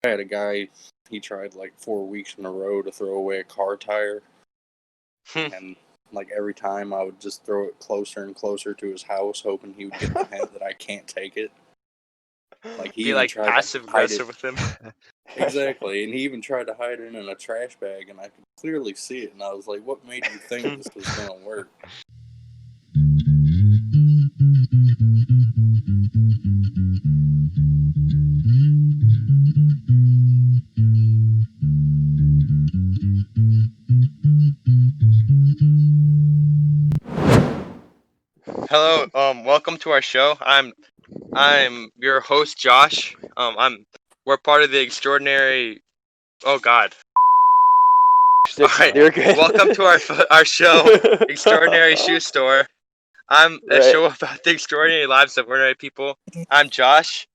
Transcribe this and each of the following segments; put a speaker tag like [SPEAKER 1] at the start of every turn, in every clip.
[SPEAKER 1] I had a guy, he tried like 4 weeks in a row to throw away a car tire. And like every time I would just throw it closer and closer to his house, hoping he would get the hint that I can't take it. Like he
[SPEAKER 2] Be
[SPEAKER 1] even
[SPEAKER 2] like
[SPEAKER 1] tried
[SPEAKER 2] passive
[SPEAKER 1] to hide
[SPEAKER 2] aggressive
[SPEAKER 1] it.
[SPEAKER 2] with him.
[SPEAKER 1] Exactly, and he even tried to hide it in a trash bag, and I could clearly see it, and I was like, what made you think this was going to work?
[SPEAKER 2] Hello, welcome to our show. I'm your host Josh. We're part of the extraordinary. Oh God. All right,
[SPEAKER 3] You're good.
[SPEAKER 2] welcome to our show, Extraordinary Shoe Store. I'm a
[SPEAKER 3] Right.
[SPEAKER 2] show about the extraordinary lives of ordinary people. I'm Josh,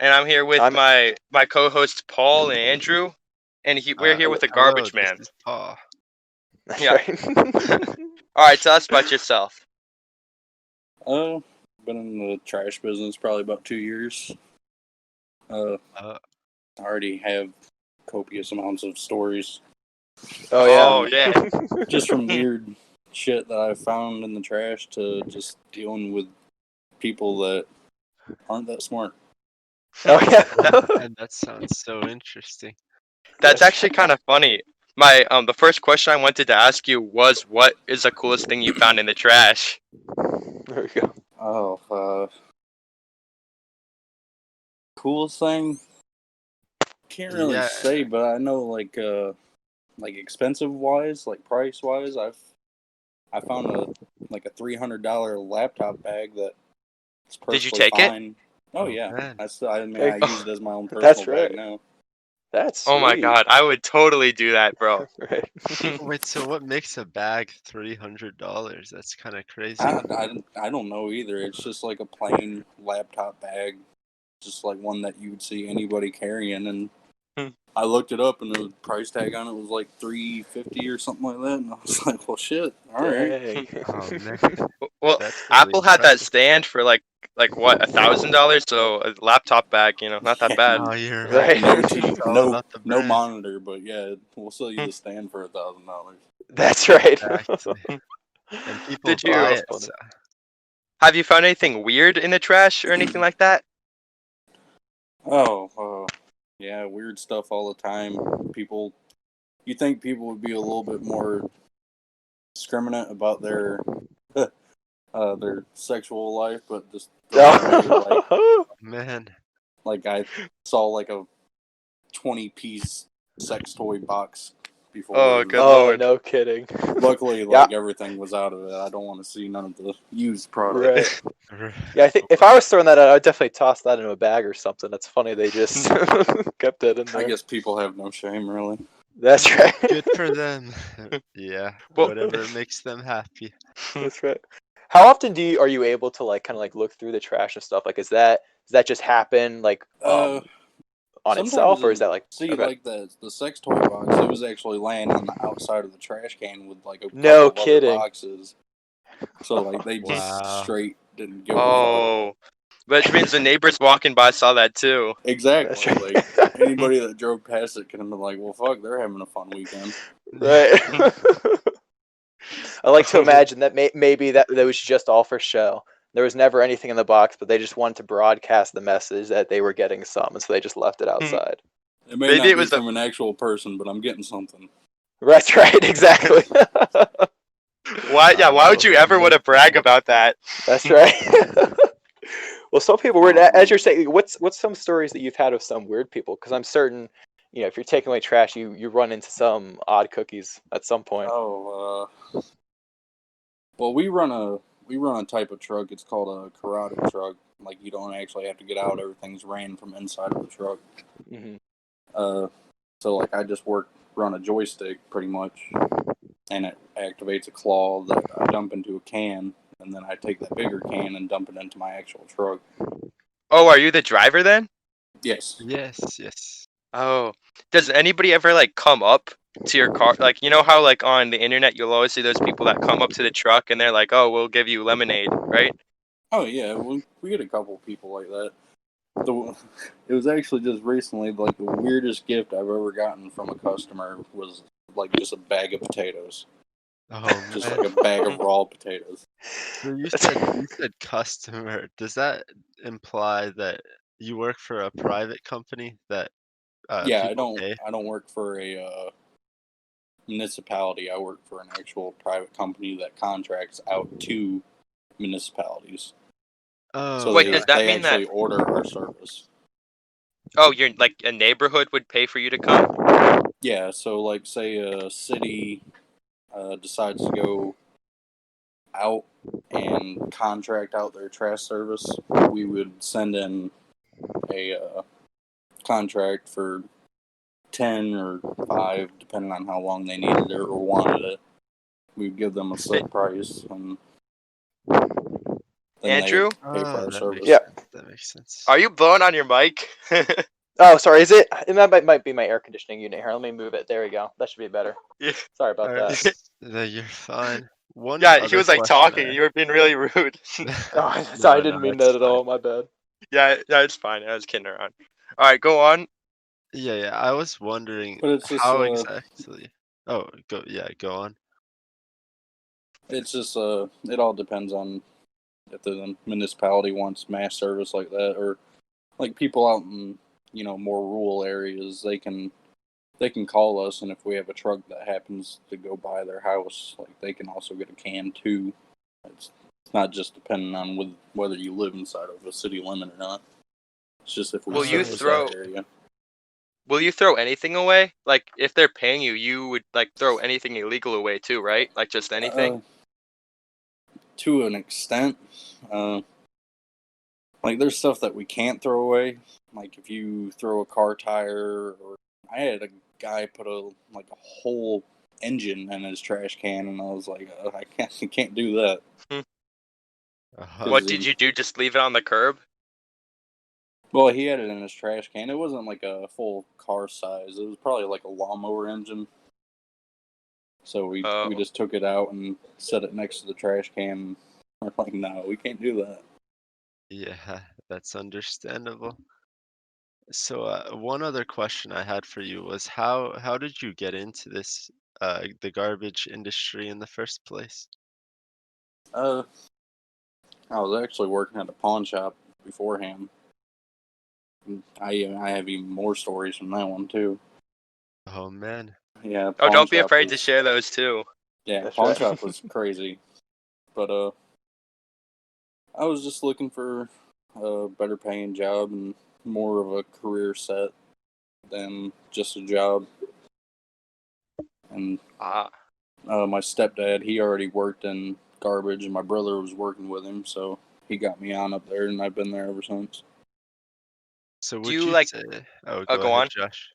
[SPEAKER 2] and I'm here with my co-hosts Paul and Andrew, and we're here with a garbage
[SPEAKER 4] hello,
[SPEAKER 2] man.
[SPEAKER 4] This is Paul.
[SPEAKER 3] That's
[SPEAKER 2] Yeah.
[SPEAKER 3] right.
[SPEAKER 2] All right, tell us about yourself.
[SPEAKER 1] Been in the trash business probably about 2 years. I already have copious amounts of stories.
[SPEAKER 3] Oh yeah.
[SPEAKER 1] Just from weird shit that I've found in the trash to just dealing with people that aren't that smart.
[SPEAKER 3] Oh yeah.
[SPEAKER 4] And that sounds so interesting.
[SPEAKER 2] That's actually kind of funny. My the first question I wanted to ask you was, what is the coolest thing you found in the trash?
[SPEAKER 3] There we go.
[SPEAKER 1] Coolest thing? Can't really
[SPEAKER 4] Yeah.
[SPEAKER 1] say, but I know like expensive wise, like price wise, I found a $300 laptop bag that is perfectly
[SPEAKER 2] Did you take
[SPEAKER 1] fine.
[SPEAKER 2] it?
[SPEAKER 1] Oh yeah,
[SPEAKER 4] Man.
[SPEAKER 1] I use it as my own personal
[SPEAKER 3] That's
[SPEAKER 1] bag
[SPEAKER 3] right.
[SPEAKER 1] now.
[SPEAKER 3] That's sweet.
[SPEAKER 2] Oh my God, I would totally do that, bro.
[SPEAKER 3] Right.
[SPEAKER 4] Wait, so what makes a bag $300? That's kind of crazy.
[SPEAKER 1] I don't know either. It's just like a plain laptop bag, just like one that you would see anybody carrying. And I looked it up, and the price tag on it was like $350 or something like that. And I was like, well, shit. All right.
[SPEAKER 3] Dang.
[SPEAKER 4] Oh man,
[SPEAKER 2] Well,
[SPEAKER 4] that's really
[SPEAKER 2] Apple had that
[SPEAKER 4] impressive.
[SPEAKER 2] stand for like what, $1,000, so a laptop bag, not that bad.
[SPEAKER 4] Oh, you're
[SPEAKER 3] Right.
[SPEAKER 4] right. It's all
[SPEAKER 1] no
[SPEAKER 4] about the
[SPEAKER 1] no
[SPEAKER 4] brand.
[SPEAKER 1] monitor, but yeah, we'll sell you the stand for $1,000.
[SPEAKER 3] That's right.
[SPEAKER 4] Exactly. And people
[SPEAKER 2] Did you-
[SPEAKER 4] buy
[SPEAKER 3] That's
[SPEAKER 4] it.
[SPEAKER 3] funny.
[SPEAKER 4] So.
[SPEAKER 2] Have you found anything weird in the trash or anything like that?
[SPEAKER 1] Yeah, weird stuff all the time. You think people would be a little bit more discriminate about their sexual life, but just
[SPEAKER 4] Man.
[SPEAKER 1] like I saw like a 20-piece sex toy box before.
[SPEAKER 2] Oh, good
[SPEAKER 3] Oh,
[SPEAKER 2] lord.
[SPEAKER 3] no kidding.
[SPEAKER 1] Luckily, everything was out of it. I don't want to see none of the used product.
[SPEAKER 3] Right. Yeah, I think if I was throwing that out, I'd definitely toss that into a bag or something. That's funny they just kept it in there.
[SPEAKER 1] I guess people have no shame, really.
[SPEAKER 3] That's right.
[SPEAKER 4] Good for them. Yeah.
[SPEAKER 2] Well-
[SPEAKER 4] Whatever makes them happy.
[SPEAKER 3] That's right. How often are you able to look through the trash and stuff? Like, does that just happen on itself, or is that
[SPEAKER 1] like the sex toy box? It was actually laying on the outside of the trash can with like a
[SPEAKER 3] No
[SPEAKER 1] couple
[SPEAKER 3] kidding.
[SPEAKER 1] other boxes. So like they just
[SPEAKER 4] Wow.
[SPEAKER 1] straight didn't give a fuck.
[SPEAKER 2] Oh, which means the neighbors walking by saw that too.
[SPEAKER 1] Exactly.
[SPEAKER 3] That's right.
[SPEAKER 1] Like anybody that drove past it could have been like, "Well, fuck, they're having a fun weekend."
[SPEAKER 3] Right. I like to imagine that maybe that was just all for show. There was never anything in the box, but they just wanted to broadcast the message that they were getting something, so they just left it outside.
[SPEAKER 1] It may
[SPEAKER 2] Maybe
[SPEAKER 1] not
[SPEAKER 2] it
[SPEAKER 1] be
[SPEAKER 2] was
[SPEAKER 1] from an actual person, but I'm getting something.
[SPEAKER 3] That's right, exactly.
[SPEAKER 2] Why would you ever want to brag about that?
[SPEAKER 3] That's right. Well, some people were, as you're saying, what's some stories that you've had with some weird people? Because I'm certain, if you're taking away trash, you run into some odd cookies at some point.
[SPEAKER 1] Well, we run a type of truck. It's called a carotid truck. Like you don't actually have to get out; everything's ran from inside of the truck.
[SPEAKER 3] Mm-hmm.
[SPEAKER 1] So like I just run a joystick pretty much, and it activates a claw that I dump into a can, and then I take that bigger can and dump it into my actual truck.
[SPEAKER 2] Oh, are you the driver then?
[SPEAKER 1] Yes.
[SPEAKER 4] Yes.
[SPEAKER 2] Oh, does anybody ever come up to your car? Like, you know how on the internet you'll always see those people that come up to the truck and they're like, "Oh, we'll give you lemonade," right?
[SPEAKER 1] Oh yeah, we get a couple people like that. It was actually just recently, like the weirdest gift I've ever gotten from a customer was like just a bag of potatoes,
[SPEAKER 4] Oh
[SPEAKER 1] just
[SPEAKER 4] man.
[SPEAKER 1] like a bag of raw potatoes.
[SPEAKER 4] So you said customer. Does that imply that you work for a private company that
[SPEAKER 1] Yeah,
[SPEAKER 4] people pay?
[SPEAKER 1] I don't work for a municipality. I work for an actual private company that contracts out to municipalities.
[SPEAKER 4] Oh,
[SPEAKER 1] So
[SPEAKER 2] Wait, does that
[SPEAKER 1] they
[SPEAKER 2] mean that?
[SPEAKER 1] actually order our service.
[SPEAKER 2] Oh, you're like a neighborhood would pay for you to come?
[SPEAKER 1] Yeah, so like say a city decides to go out and contract out their trash service, we would send in a contract for 10 or 5, depending on how long they needed it or wanted it. We'd give them a set price, and then they
[SPEAKER 2] Andrew,
[SPEAKER 1] pay for our
[SPEAKER 4] that
[SPEAKER 1] service.
[SPEAKER 4] makes
[SPEAKER 3] Yeah.
[SPEAKER 4] sense. That makes sense.
[SPEAKER 2] are you blowing on your mic?
[SPEAKER 3] Oh, sorry. Is it? That might be my air conditioning unit here. Let me move it. There we go. That should be better.
[SPEAKER 2] Yeah.
[SPEAKER 3] Sorry about that.
[SPEAKER 4] No, you're fine. One
[SPEAKER 2] Yeah, he
[SPEAKER 4] other
[SPEAKER 2] was like
[SPEAKER 4] question
[SPEAKER 2] talking. You were being really rude.
[SPEAKER 3] Oh,
[SPEAKER 4] No,
[SPEAKER 3] sorry, I didn't
[SPEAKER 4] no,
[SPEAKER 3] mean
[SPEAKER 4] it's
[SPEAKER 3] that at
[SPEAKER 4] fine.
[SPEAKER 3] all. My bad.
[SPEAKER 2] Yeah, it's fine. I was kidding around. All right, go on.
[SPEAKER 4] Yeah, I was wondering
[SPEAKER 1] But it's just
[SPEAKER 4] how exactly. Oh, go on.
[SPEAKER 1] it all depends on if the municipality wants mass service like that, or like people out in more rural areas, they can call us, and if we have a truck that happens to go by their house, like they can also get a can too. It's not just depending on whether you live inside of a city limit or not. It's just if we
[SPEAKER 2] Will you
[SPEAKER 1] service
[SPEAKER 2] throw?
[SPEAKER 1] that area.
[SPEAKER 2] Will you throw anything away? Like if they're paying you, you would like throw anything illegal away too, right? Like just anything.
[SPEAKER 1] To an extent, like there's stuff that we can't throw away. Like if you throw a car tire, or I had a guy put a whole engine in his trash can, and I was like, I can't do that.
[SPEAKER 4] Uh-huh.
[SPEAKER 2] What did you do? Just leave it on the curb?
[SPEAKER 1] Well, he had it in his trash can. It wasn't like a full car size. It was probably like a lawnmower engine. So we
[SPEAKER 2] Oh.
[SPEAKER 1] just took it out and set it next to the trash can. We're like, no, we can't do that.
[SPEAKER 4] Yeah, that's understandable. So, one other question I had for you was how did you get into this the garbage industry in the first place?
[SPEAKER 1] I was actually working at a pawn shop beforehand. I have even more stories from that one too.
[SPEAKER 4] Oh man.
[SPEAKER 1] Yeah,
[SPEAKER 2] Oh,
[SPEAKER 1] pawn
[SPEAKER 2] don't be
[SPEAKER 1] shop
[SPEAKER 2] afraid to
[SPEAKER 1] was
[SPEAKER 2] share those too.
[SPEAKER 3] That's
[SPEAKER 1] pawn
[SPEAKER 3] right.
[SPEAKER 1] shop was crazy. But I was just looking for a better paying job and more of a career set than just a job. And
[SPEAKER 2] Ah.
[SPEAKER 1] my stepdad, he already worked in garbage, and my brother was working with him, so he got me on up there, and I've been there ever since.
[SPEAKER 4] So
[SPEAKER 2] Do
[SPEAKER 4] would
[SPEAKER 2] you
[SPEAKER 4] you
[SPEAKER 2] like?
[SPEAKER 4] say, oh, go
[SPEAKER 2] Go
[SPEAKER 4] ahead,
[SPEAKER 2] on.
[SPEAKER 4] Josh.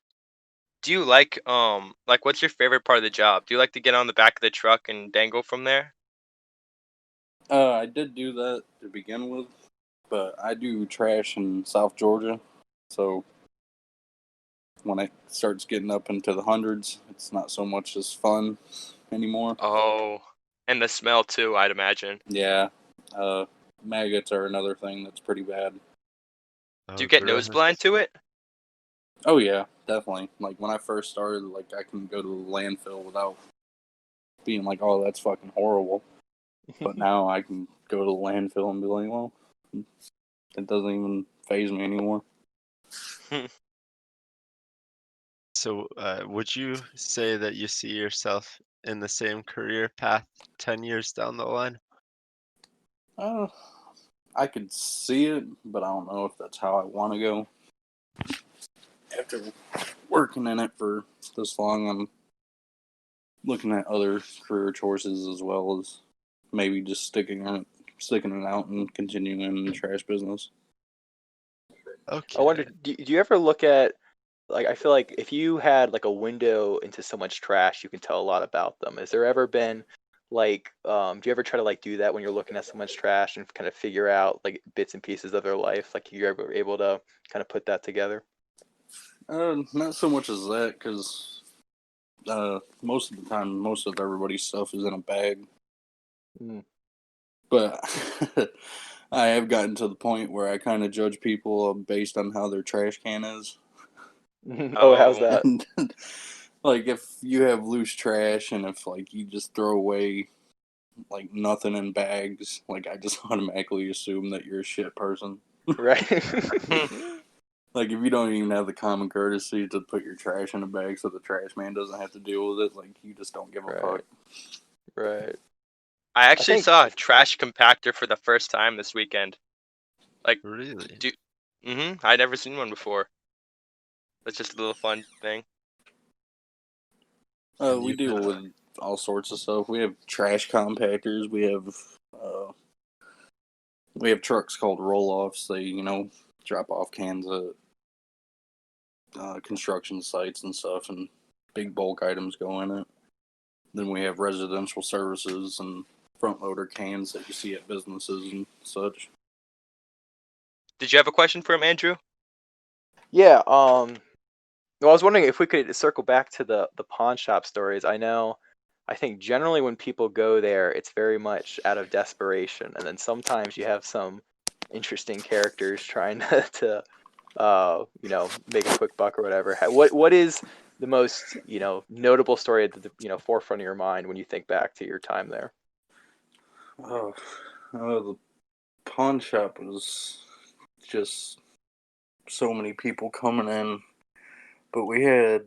[SPEAKER 2] Do you like what's your favorite part of the job? Do you like to get on the back of the truck and dangle from there?
[SPEAKER 1] I did do that to begin with, but I do trash in South Georgia, so when it starts getting up into the hundreds, it's not so much as fun anymore.
[SPEAKER 2] Oh, and the smell too, I'd imagine.
[SPEAKER 1] Yeah, maggots are another thing that's pretty bad.
[SPEAKER 2] Do
[SPEAKER 4] Oh,
[SPEAKER 2] you get nose
[SPEAKER 4] gross.
[SPEAKER 2] blind to it?
[SPEAKER 1] Oh yeah, definitely. Like when I first started, like I couldn't go to the landfill without being like, "Oh, that's fucking horrible." But now I can go to the landfill and be like, "Well, it doesn't even faze me anymore."
[SPEAKER 4] So, would you say that you see yourself in the same career path 10 years down the line?
[SPEAKER 1] Uh, I could see it, but I don't know if that's how I want to go. After working in it for this long, I'm looking at other career choices as well as maybe just sticking it out and continuing in the trash business.
[SPEAKER 3] I wonder,
[SPEAKER 4] Okay.
[SPEAKER 3] do you ever look at, like, I feel like if you had like a window into someone's trash, you can tell a lot about them. Has there ever been like, do you ever try to like do that when you're looking at someone's trash and kind of figure out like bits and pieces of their life? Like, you're ever able to kind of put that together?
[SPEAKER 1] Not so much as that, because most of the time, most of everybody's stuff is in a bag.
[SPEAKER 3] Mm.
[SPEAKER 1] But I have gotten to the point where I kind of judge people based on how their trash can is.
[SPEAKER 3] Oh, how's
[SPEAKER 2] Oh.
[SPEAKER 3] that?
[SPEAKER 1] And like if you have loose trash and if like you just throw away like nothing in bags, like I just automatically assume that you're a shit person.
[SPEAKER 3] Right.
[SPEAKER 1] Like if you don't even have the common courtesy to put your trash in a bag so the trash man doesn't have to deal with it, like you just don't give a fuck.
[SPEAKER 3] Right.
[SPEAKER 2] I actually
[SPEAKER 3] think-
[SPEAKER 2] saw a trash compactor for the first time this weekend.
[SPEAKER 4] Really?
[SPEAKER 2] I'd never seen one before. That's just a little fun thing.
[SPEAKER 4] And
[SPEAKER 1] We
[SPEAKER 4] you've
[SPEAKER 1] deal
[SPEAKER 4] been,
[SPEAKER 1] with all sorts of stuff. We have trash compactors. Uh, we have trucks called roll-offs. They, drop off cans at construction sites and stuff, and big bulk items go in it. Then we have residential services and front loader cans that you see at businesses and such.
[SPEAKER 2] Did you have a question for him, Andrew?
[SPEAKER 3] Yeah. Well, I was wondering if we could circle back to the pawn shop stories. I think generally when people go there, it's very much out of desperation, and then sometimes you have some interesting characters trying to make a quick buck or whatever. What is the most notable story at the forefront of your mind when you think back to your time there?
[SPEAKER 1] Oh, the pawn shop was just so many people coming in, but we had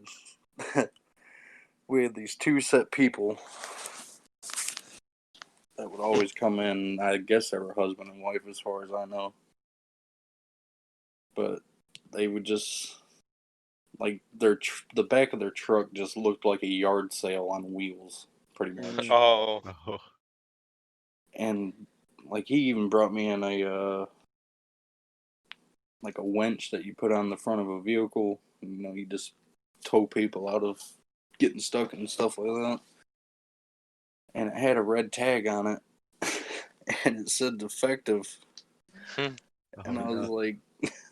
[SPEAKER 1] these two set people that would always come in. I guess they were husband and wife, as far as I know. But they would just like the back of their truck just looked like a yard sale on wheels, pretty much.
[SPEAKER 2] Oh.
[SPEAKER 4] oh,
[SPEAKER 1] And like he even brought me in a like a winch that you put on the front of a vehicle. You just tow people out of getting stuck and stuff like that. And it had a red tag on it, and it said defective. And I was
[SPEAKER 4] no.
[SPEAKER 1] like,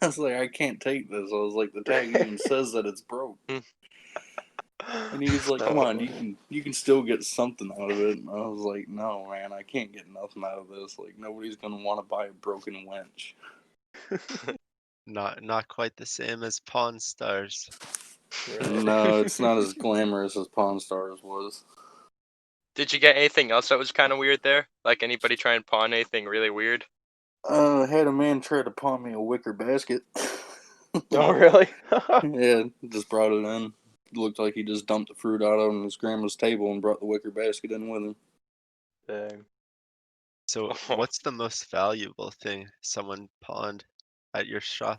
[SPEAKER 1] I can't take this. I was like, the tag even says that it's broke. And he was like, come on, you can still get something out of it. And I was like, no, man, I can't get nothing out of this. Like, nobody's gonna want to buy a broken winch.
[SPEAKER 4] Not quite the same as Pawn Stars.
[SPEAKER 3] Right.
[SPEAKER 1] No, it's not as glamorous as Pawn Stars was.
[SPEAKER 2] Did you get anything else that was kind of weird there? Like anybody try and pawn anything really weird?
[SPEAKER 1] Had a man try to pawn me a wicker basket.
[SPEAKER 3] Oh, really?
[SPEAKER 1] Yeah, just brought it in. Looked like he just dumped the fruit out on his grandma's table and brought the wicker basket in with him.
[SPEAKER 3] Dang.
[SPEAKER 4] So,
[SPEAKER 2] Oh.
[SPEAKER 4] what's the most valuable thing someone pawned at your shop?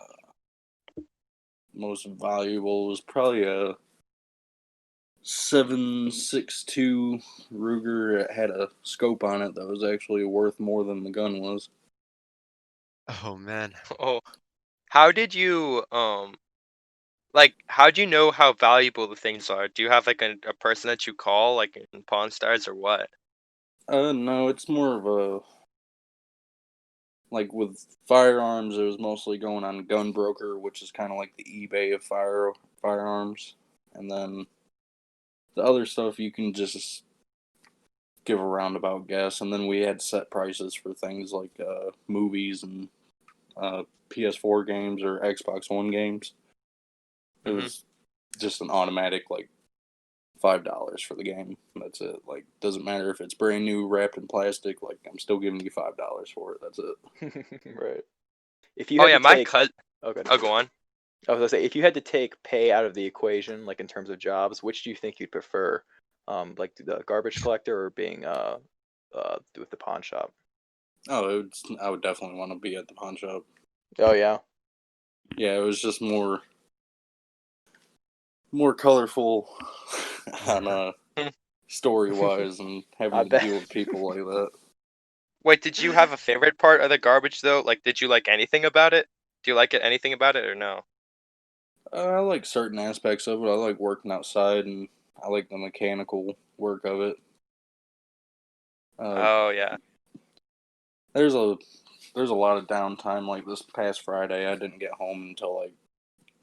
[SPEAKER 1] Most valuable was probably a 7.62 Ruger. It had a scope on it that was actually worth more than the gun was.
[SPEAKER 4] Oh man.
[SPEAKER 2] Oh. How did you how do you know how valuable the things are? Do you have like a person that you call like in Pawn Stars or what?
[SPEAKER 1] No, it's more of a like with firearms. It was mostly going on Gunbroker, which is kind of like the eBay of firearms, and then the other stuff you can just give a roundabout guess. And then we had set prices for things like movies and PS4 games or Xbox One games. It
[SPEAKER 2] Mhm.
[SPEAKER 1] was just an automatic like $5 for the game. That's it. Like, doesn't matter if it's brand new, wrapped in plastic. Like, I'm still giving you $5 for it. That's it.
[SPEAKER 3] Right. If you
[SPEAKER 2] Oh
[SPEAKER 3] had
[SPEAKER 2] yeah,
[SPEAKER 3] to
[SPEAKER 2] my
[SPEAKER 3] take,
[SPEAKER 2] cousin.
[SPEAKER 3] oh, good.
[SPEAKER 2] Oh, go on.
[SPEAKER 3] I was gonna say, if you had to take pay out of the equation, like in terms of jobs, which do you think you'd prefer? Like the garbage collector or being with the pawn shop?
[SPEAKER 1] Oh, I would definitely want to be at the pawn shop.
[SPEAKER 3] Oh yeah.
[SPEAKER 1] Yeah, it was just more colorful on story wise and
[SPEAKER 3] I
[SPEAKER 1] having to
[SPEAKER 3] bet.
[SPEAKER 1] deal with people like that.
[SPEAKER 2] Wait, did you have a favorite part of the garbage though? Like, did you like anything about it? Do you like anything about it or no?
[SPEAKER 1] I like certain aspects of it. I like working outside and I like the mechanical work of it. Uh,
[SPEAKER 2] Oh yeah.
[SPEAKER 1] there's a lot of downtime. Like this past Friday, I didn't get home until like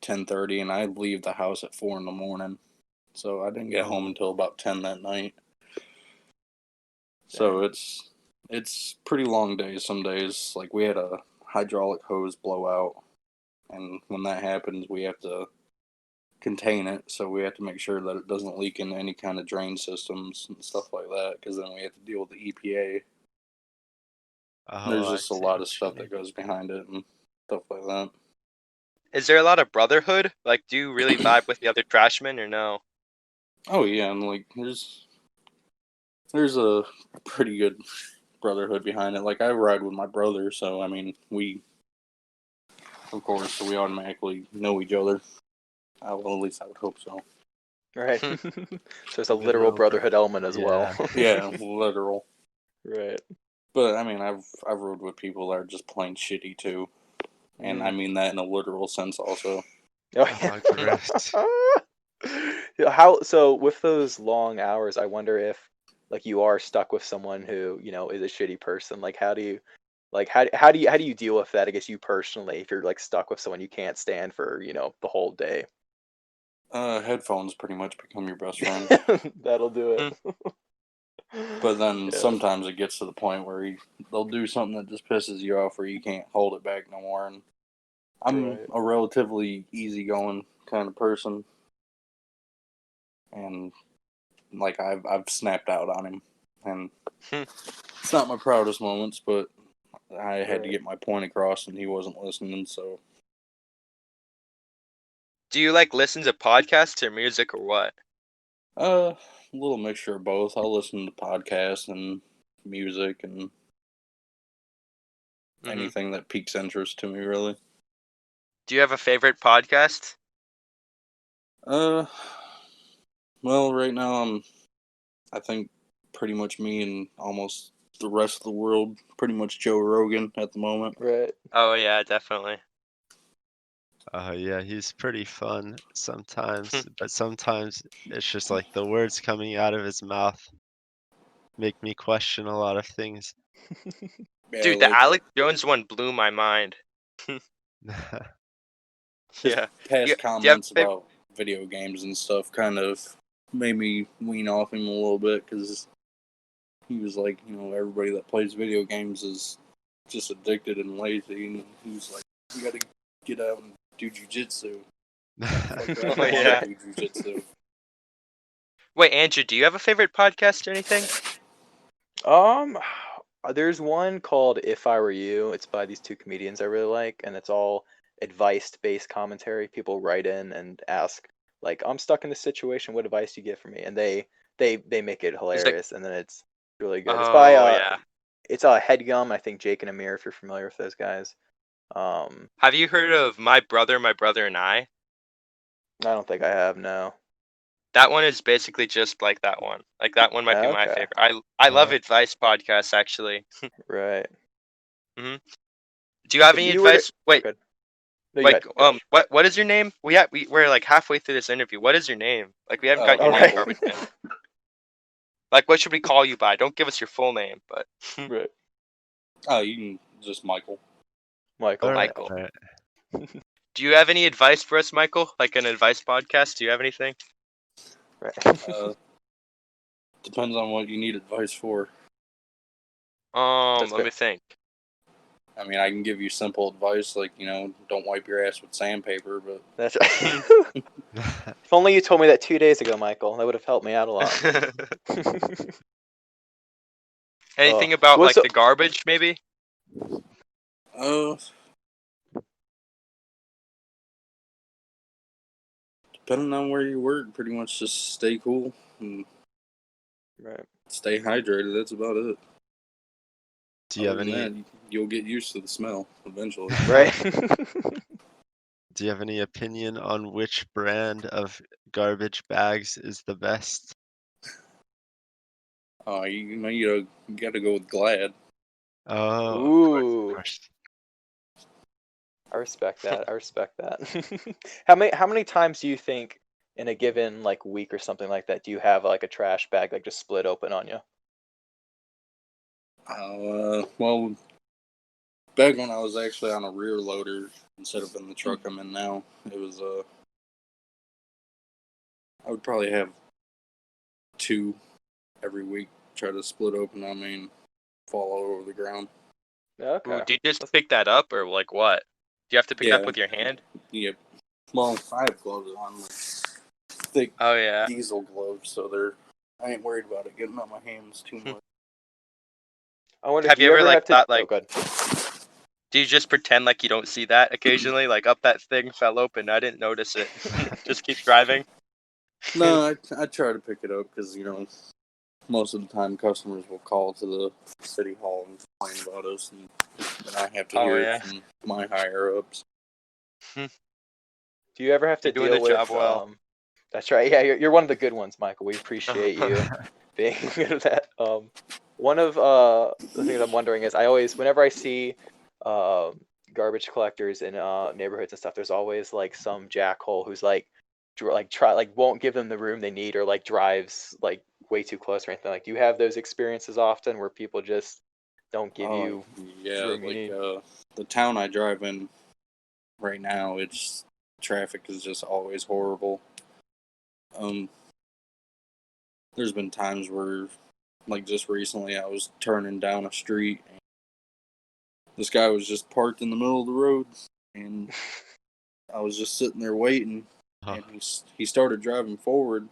[SPEAKER 1] 10:30, and I leave the house at 4 in the morning. So I didn't get home
[SPEAKER 4] Oh,
[SPEAKER 1] until about 10 that night. So
[SPEAKER 3] Dang.
[SPEAKER 1] It's pretty long days some days. Like, we had a hydraulic hose blowout, and when that happens, we have to contain it, so we have to make sure that it doesn't leak into any kind of drain systems and stuff like that, because then we have to deal with the EPA. There's
[SPEAKER 4] Oh, I
[SPEAKER 1] just a
[SPEAKER 4] see
[SPEAKER 1] lot
[SPEAKER 4] what
[SPEAKER 1] of
[SPEAKER 4] you
[SPEAKER 1] stuff
[SPEAKER 4] mean.
[SPEAKER 1] that goes behind it and stuff like that.
[SPEAKER 2] Is there a lot of brotherhood? Like, do you really vibe with the other trashmen or no?
[SPEAKER 1] Oh yeah, and like there's a pretty good brotherhood behind it. Like, I ride with my brother, so I mean, we, of course, we automatically know each other. Well, at least I would hope so.
[SPEAKER 3] Right.
[SPEAKER 2] Hmm.
[SPEAKER 3] So there's a literal
[SPEAKER 4] Literal
[SPEAKER 3] brotherhood element as well.
[SPEAKER 1] Yeah, literal.
[SPEAKER 3] Right.
[SPEAKER 1] But I mean, I've rode with people that are just plain shitty too, and I mean that in a literal sense also.
[SPEAKER 3] Oh,
[SPEAKER 4] Oh, gross.
[SPEAKER 3] yeah. How so with those long hours, I wonder if like you are stuck with someone who, is a shitty person. Like how do you deal with that, I guess you personally, if you're like stuck with someone you can't stand for, the whole day?
[SPEAKER 1] Headphones pretty much become your best friend.
[SPEAKER 3] That'll do
[SPEAKER 2] Hmm.
[SPEAKER 3] it.
[SPEAKER 1] But then
[SPEAKER 3] Yeah.
[SPEAKER 1] sometimes it gets to the point where they'll do something that just pisses you off, where you can't hold it back no more. And I'm
[SPEAKER 3] Right.
[SPEAKER 1] a relatively easygoing kind of person, and like I've snapped out on him, and
[SPEAKER 2] Hmm.
[SPEAKER 1] it's not my proudest moments, but I had to
[SPEAKER 3] Right.
[SPEAKER 1] get my point across, and he wasn't listening. So
[SPEAKER 2] Do you like listen to podcasts or music or what?
[SPEAKER 1] a little mixture of both. I'll listen to podcasts and music and
[SPEAKER 2] Hmm.
[SPEAKER 1] anything that piques interest to me, really.
[SPEAKER 2] Do you have a favorite podcast?
[SPEAKER 1] Uh, well, right now I think pretty much me and almost the rest of the world, pretty much Joe Rogan at the moment.
[SPEAKER 3] Right.
[SPEAKER 2] Oh yeah, definitely.
[SPEAKER 4] Oh yeah, he's pretty fun sometimes, but sometimes it's just like the words coming out of his mouth make me question a lot of things.
[SPEAKER 1] Yeah,
[SPEAKER 2] Dude, the
[SPEAKER 1] like
[SPEAKER 2] Alex Jones one blew my mind.
[SPEAKER 1] his
[SPEAKER 2] Yeah.
[SPEAKER 1] past
[SPEAKER 2] Do you have
[SPEAKER 1] comments
[SPEAKER 2] a favorite?
[SPEAKER 1] about video games and stuff kind of made me wean off him a little bit, because he was like, everybody that plays video games is just addicted and lazy, and he was like, you got to get out and do jujitsu. Fuck that, I
[SPEAKER 2] Oh
[SPEAKER 1] don't want
[SPEAKER 2] yeah.
[SPEAKER 1] to do jujitsu.
[SPEAKER 2] Wait, Andrew, do you have a favorite podcast or anything?
[SPEAKER 3] Um, there's one called If I Were You. It's by these two comedians I really like, and it's all advice-based commentary. People write in and ask, like, I'm stuck in this situation. What advice do you give for me? And they make it
[SPEAKER 2] It's like,
[SPEAKER 3] hilarious, and then it's really good. It's by
[SPEAKER 2] oh yeah.
[SPEAKER 3] it's Headgum, I think Jake and Amir, if you're familiar with those guys.
[SPEAKER 2] Have you heard of My Brother and I?
[SPEAKER 3] I don't think I have, no.
[SPEAKER 2] That one is basically just like that one. Like that one might be my
[SPEAKER 3] Okay,
[SPEAKER 2] favorite. I love
[SPEAKER 4] Oh,
[SPEAKER 2] advice podcasts actually.
[SPEAKER 3] right.
[SPEAKER 2] Hmm. Do you have
[SPEAKER 3] If
[SPEAKER 2] any
[SPEAKER 3] you were to,
[SPEAKER 2] advice? Wait,
[SPEAKER 3] good. No, you
[SPEAKER 2] like
[SPEAKER 3] got Josh.
[SPEAKER 2] what is your name? We're like halfway through this interview. What is your name? Like we haven't got your
[SPEAKER 3] All
[SPEAKER 2] name
[SPEAKER 3] right.
[SPEAKER 2] covered yet. Like what should we call you by? Don't give us your full name, but
[SPEAKER 3] Right.
[SPEAKER 1] Oh, you can just Michael.
[SPEAKER 3] Michael.
[SPEAKER 4] all right,
[SPEAKER 2] Michael.
[SPEAKER 4] all right.
[SPEAKER 2] Do you have any advice for us, Michael? Like an advice podcast? Do you have anything?
[SPEAKER 3] Right.
[SPEAKER 1] Uh, depends on what you need advice for.
[SPEAKER 3] That's
[SPEAKER 2] Let
[SPEAKER 3] fair.
[SPEAKER 2] me think.
[SPEAKER 1] I mean, I can give you simple advice, like, don't wipe your ass with sandpaper, but
[SPEAKER 3] That's right. If only you told me that 2 days ago, Michael. That would have helped me out a lot.
[SPEAKER 2] Anything about
[SPEAKER 3] What's
[SPEAKER 2] like the garbage, maybe?
[SPEAKER 1] uh, depending on where you work, pretty much just stay cool and
[SPEAKER 3] right?
[SPEAKER 1] stay hydrated. That's about it.
[SPEAKER 4] Do you
[SPEAKER 1] Other
[SPEAKER 4] have
[SPEAKER 1] than
[SPEAKER 4] any
[SPEAKER 1] that, you'll get used to the smell eventually.
[SPEAKER 3] Right.
[SPEAKER 4] do you have any opinion on which brand of garbage bags is the best?
[SPEAKER 1] You got to go with Glad.
[SPEAKER 4] Oh, of course, of
[SPEAKER 3] Ooh,
[SPEAKER 4] course.
[SPEAKER 3] I respect that. I respect that. How many times do you think in a given like week or something like that do you have like a trash bag like just split open on you?
[SPEAKER 1] Well, back when I was actually on a rear loader instead of in the truck I'm in now, it was I would probably have two every week try to split open on me. And fall all over the ground.
[SPEAKER 3] Okay.
[SPEAKER 2] Ooh, do you just pick that up or like what? Do you have to pick it up
[SPEAKER 1] Yeah.
[SPEAKER 2] with your hand?
[SPEAKER 1] Yep. Well, I have gloves on, like thick
[SPEAKER 2] Oh yeah.
[SPEAKER 1] diesel gloves, so I ain't worried about it getting on my hands too much.
[SPEAKER 3] I wonder,
[SPEAKER 2] Have
[SPEAKER 3] do
[SPEAKER 2] you
[SPEAKER 3] you
[SPEAKER 2] ever
[SPEAKER 3] ever
[SPEAKER 2] like
[SPEAKER 3] have to?
[SPEAKER 2] thought
[SPEAKER 3] Oh,
[SPEAKER 2] like,
[SPEAKER 3] good.
[SPEAKER 2] do you just pretend like you don't see that occasionally? Like, up that thing fell open, I didn't notice it. Just keep driving.
[SPEAKER 1] No, I try to pick it up because, most of the time customers will call to the city hall and complain about us, and then I have to
[SPEAKER 2] Oh
[SPEAKER 1] hear it
[SPEAKER 2] yeah.
[SPEAKER 1] from my higher ups.
[SPEAKER 3] Do you ever have to
[SPEAKER 2] You're doing the
[SPEAKER 3] deal
[SPEAKER 2] job
[SPEAKER 3] with?
[SPEAKER 2] well.
[SPEAKER 3] That's right. Yeah, you're one of the good ones, Michael. We appreciate you being good at that. One of the things I'm wondering is I always, whenever I see garbage collectors in neighborhoods and stuff, there's always like some jackhole who's like won't give them the room they need, or like drives like way too close or anything. Like, do you have those experiences often where people just don't give
[SPEAKER 1] Oh,
[SPEAKER 3] you the
[SPEAKER 1] yeah,
[SPEAKER 3] room you
[SPEAKER 1] like
[SPEAKER 3] need?
[SPEAKER 1] the town I drive in right now, it's traffic is just always horrible. There's been times where, like just recently, I was turning down a street, and this guy was just parked in the middle of the road, and I was just sitting there waiting, and he started driving forward,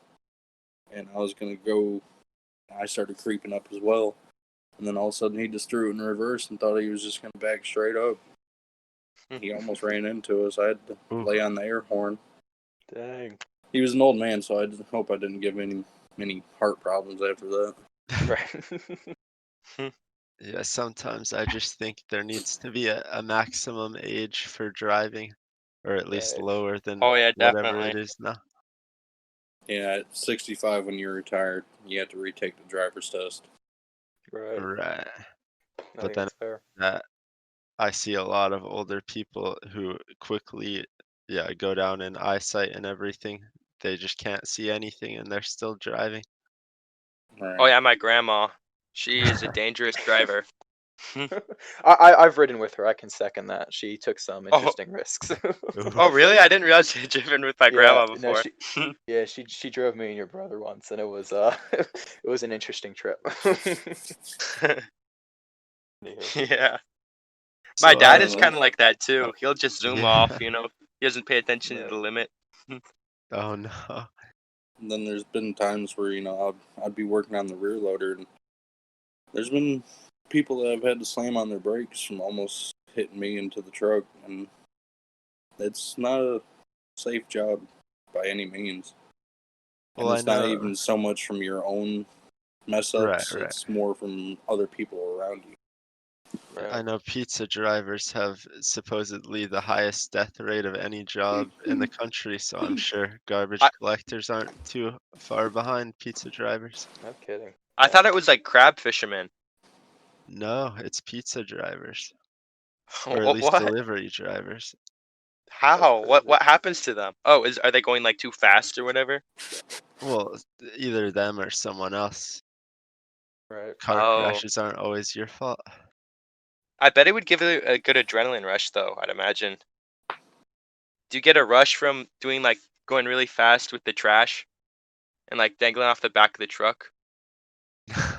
[SPEAKER 1] and I was gonna go. I started creeping up as well, and then all of a sudden he just threw it in reverse and thought he was just gonna back straight up. He almost ran into us. I had to lay on the air horn.
[SPEAKER 3] Dang.
[SPEAKER 1] He was an old man, so I hope I didn't give him any heart problems after that.
[SPEAKER 3] Right.
[SPEAKER 4] Yeah, sometimes I just think there needs to be a maximum age for driving, or at least
[SPEAKER 3] Right.
[SPEAKER 4] lower than
[SPEAKER 2] Oh yeah,
[SPEAKER 4] whatever
[SPEAKER 2] definitely.
[SPEAKER 4] it is now.
[SPEAKER 1] Yeah, at 65, when you're retired, you have to retake the driver's test.
[SPEAKER 3] Right.
[SPEAKER 4] Right.
[SPEAKER 3] I
[SPEAKER 4] But
[SPEAKER 3] think
[SPEAKER 4] then
[SPEAKER 3] that's fair.
[SPEAKER 4] that I see a lot of older people who quickly, go down in eyesight and everything. They just can't see anything and they're still driving.
[SPEAKER 1] Right.
[SPEAKER 2] Oh yeah, my grandma. She is a dangerous driver.
[SPEAKER 3] I've ridden with her. I can second that. She took some
[SPEAKER 2] Oh,
[SPEAKER 3] interesting risks.
[SPEAKER 2] oh really? I didn't realize you had driven with my
[SPEAKER 3] Yeah,
[SPEAKER 2] grandma
[SPEAKER 3] no,
[SPEAKER 2] before.
[SPEAKER 3] she drove me and your brother once, and it was it was an interesting trip. Anywho.
[SPEAKER 2] Yeah. My
[SPEAKER 4] So
[SPEAKER 2] dad
[SPEAKER 1] I don't
[SPEAKER 2] is
[SPEAKER 1] know.
[SPEAKER 2] kind of like that too.
[SPEAKER 4] oh,
[SPEAKER 2] He'll just zoom off,
[SPEAKER 4] yeah.
[SPEAKER 2] He doesn't pay attention to
[SPEAKER 3] Right.
[SPEAKER 2] the limit.
[SPEAKER 4] Oh no.
[SPEAKER 1] And then there's been times where I'd be working on the rear loader, and there's been people that have had to slam on their brakes from almost hitting me into the truck, and it's not a safe job by any means. And
[SPEAKER 4] Well, I
[SPEAKER 1] it's not
[SPEAKER 4] know.
[SPEAKER 1] even so much from your own mess
[SPEAKER 4] Right,
[SPEAKER 1] ups;
[SPEAKER 4] right.
[SPEAKER 1] it's more from other people around you.
[SPEAKER 4] I
[SPEAKER 3] Right.
[SPEAKER 4] know pizza drivers have supposedly the highest death rate of any job in the country, so I'm sure garbage
[SPEAKER 2] I
[SPEAKER 4] collectors aren't too far behind pizza drivers.
[SPEAKER 3] No kidding.
[SPEAKER 2] I
[SPEAKER 3] Yeah.
[SPEAKER 2] thought it was like crab fishermen.
[SPEAKER 4] No, it's pizza drivers, or at least
[SPEAKER 2] What?
[SPEAKER 4] delivery drivers.
[SPEAKER 3] That's
[SPEAKER 2] How?
[SPEAKER 3] crazy.
[SPEAKER 2] What happens to them? Oh, are they going like too fast or whatever?
[SPEAKER 4] Well, either them or someone else.
[SPEAKER 3] Right.
[SPEAKER 4] Car
[SPEAKER 2] Oh,
[SPEAKER 4] crashes aren't always your fault.
[SPEAKER 2] I bet it would give it a good adrenaline rush though, I'd imagine. Do you get a rush from doing like going really fast with the trash and like dangling off the back of the truck?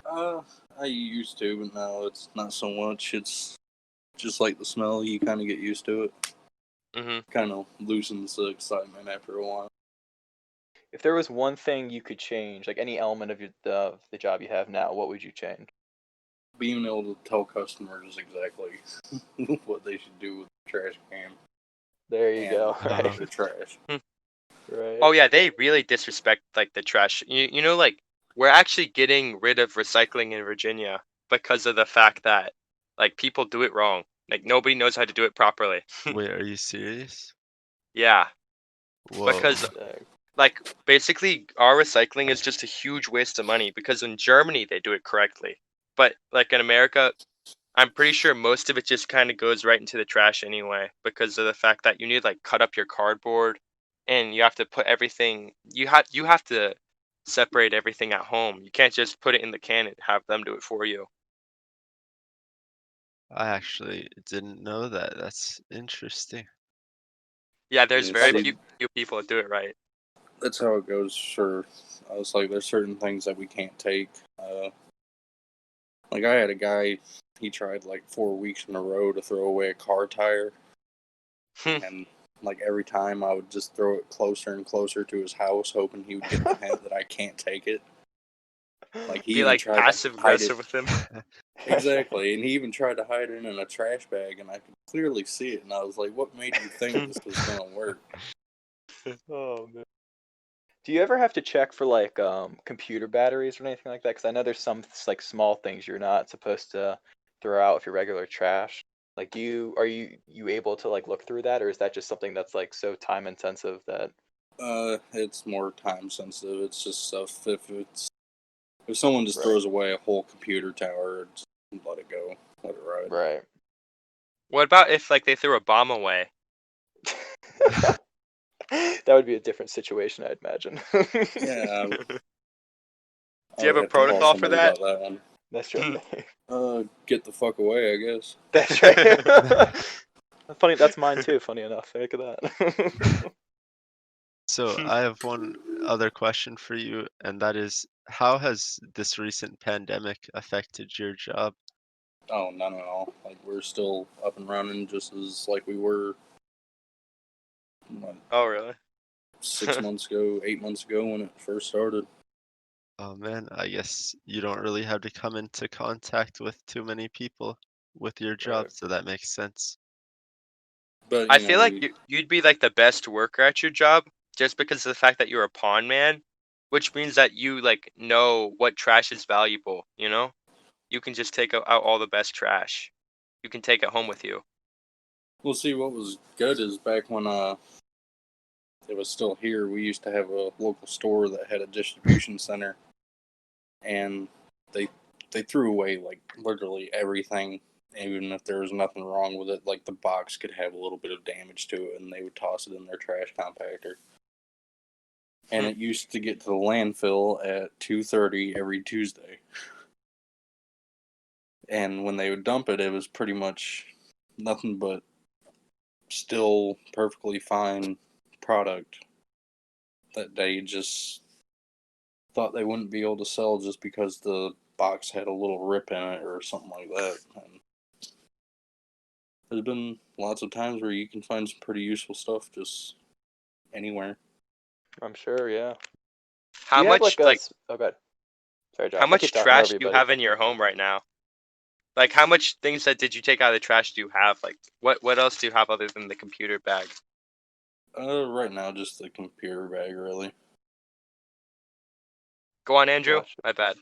[SPEAKER 1] Uh, I used to, but now it's not so much. It's just like the smell; you kind of get used to it.
[SPEAKER 2] Mm-hmm.
[SPEAKER 1] Kind of loosens the excitement after a while.
[SPEAKER 3] If there was one thing you could change, like any element of the job you have now, what would you change?
[SPEAKER 1] Being able to tell customers exactly what they should do with the trash can
[SPEAKER 3] There you
[SPEAKER 1] and
[SPEAKER 3] go. Right.
[SPEAKER 1] the trash.
[SPEAKER 3] Right.
[SPEAKER 2] Oh yeah, they really disrespect like the trash. Like we're actually getting rid of recycling in Virginia because of the fact that like people do it wrong. Like nobody knows how to do it properly.
[SPEAKER 4] Wait, are you serious?
[SPEAKER 2] Yeah,
[SPEAKER 4] Whoa.
[SPEAKER 2] because like basically our recycling is just a huge waste of money because in Germany they do it correctly. But like in America, I'm pretty sure most of it just kind of goes right into the trash anyway because of the fact that you need like cut up your cardboard and you have to put everything you have to separate everything at home. You can't just put it in the can and have them do it for you.
[SPEAKER 4] I actually didn't know that. That's interesting.
[SPEAKER 2] Yeah, there's
[SPEAKER 1] Yeah,
[SPEAKER 2] very
[SPEAKER 1] see,
[SPEAKER 2] few people that do it right.
[SPEAKER 1] that's how it goes. For I was like, there's certain things that we can't take. Like, I had a guy, he tried like 4 weeks in a row to throw away a car tire. And like every time I would just throw it closer and closer to his house, hoping he would get the hint that I can't take it. Like, he
[SPEAKER 2] Be
[SPEAKER 1] even
[SPEAKER 2] like
[SPEAKER 1] tried to
[SPEAKER 2] passive
[SPEAKER 1] hide it.
[SPEAKER 2] aggressive with him.
[SPEAKER 1] Exactly, and he even tried to hide it in a trash bag, and I could clearly see it, and I was like, what made you think this was going to work?
[SPEAKER 3] Oh man. Do you ever have to check for like computer batteries or anything like that? Because I know there's some like small things you're not supposed to throw out with your regular trash. Like, are you able to like look through that, or is that just something that's like so time intensive that?
[SPEAKER 1] It's more time sensitive. It's just stuff, if someone just
[SPEAKER 3] Right.
[SPEAKER 1] throws away a whole computer tower, just let it go. Let it ride.
[SPEAKER 3] Right.
[SPEAKER 2] What about if like they threw a bomb away?
[SPEAKER 3] That would be a different situation, I'd imagine.
[SPEAKER 1] Yeah,
[SPEAKER 2] Do
[SPEAKER 1] I
[SPEAKER 2] you have
[SPEAKER 1] would
[SPEAKER 2] a
[SPEAKER 1] have to call
[SPEAKER 2] protocol for
[SPEAKER 1] somebody
[SPEAKER 2] that?
[SPEAKER 1] about that one.
[SPEAKER 3] That's right.
[SPEAKER 1] Get the fuck away, I guess.
[SPEAKER 3] That's right. Funny, that's mine too. Funny enough, look at that.
[SPEAKER 4] So I have one other question for you, and that is, how has this recent pandemic affected your job?
[SPEAKER 1] Oh, none at all. Like, we're still up and running just as like we were, what,
[SPEAKER 2] Oh really?
[SPEAKER 1] 6 months ago, 8 months ago when it first started.
[SPEAKER 4] Oh man, I guess you don't really have to come into contact with too many people with your job,
[SPEAKER 3] Right.
[SPEAKER 4] so that makes sense.
[SPEAKER 1] But,
[SPEAKER 2] I
[SPEAKER 1] you know,
[SPEAKER 2] feel like you'd be like the best worker at your job just because of the fact that you're a pawn man, which means that you like know what trash is valuable, you know? You can just take out all the best trash. You can take it home with you.
[SPEAKER 1] we'll see what was good is back when it was still here, we used to have a local store that had a distribution center, and they threw away like literally everything, even if there was nothing wrong with it. Like, the box could have a little bit of damage to it, and they would toss it in their trash compactor. And it used to get to the landfill at 2:30 every Tuesday. And when they would dump it, it was pretty much nothing but still perfectly fine product that they just thought they wouldn't be able to sell just because the box had a little rip in it or something like that. And there's been lots of times where you can find some pretty useful stuff just anywhere.
[SPEAKER 3] I'm sure. Yeah. Do
[SPEAKER 2] How
[SPEAKER 3] you have
[SPEAKER 2] much
[SPEAKER 3] like a?
[SPEAKER 2] like
[SPEAKER 3] Oh, God. Sorry,
[SPEAKER 2] how
[SPEAKER 3] Josh. I keep
[SPEAKER 2] much
[SPEAKER 3] talking
[SPEAKER 2] trash
[SPEAKER 3] over
[SPEAKER 2] do
[SPEAKER 3] you,
[SPEAKER 2] you
[SPEAKER 3] buddy.
[SPEAKER 2] have in your home right now? Like how much things that did you take out of the trash do you have? Like what else do you have other than the computer bag?
[SPEAKER 1] Right now, just the computer bag, really.
[SPEAKER 2] Go on, Andrew.
[SPEAKER 3] Gotcha.
[SPEAKER 2] My bad.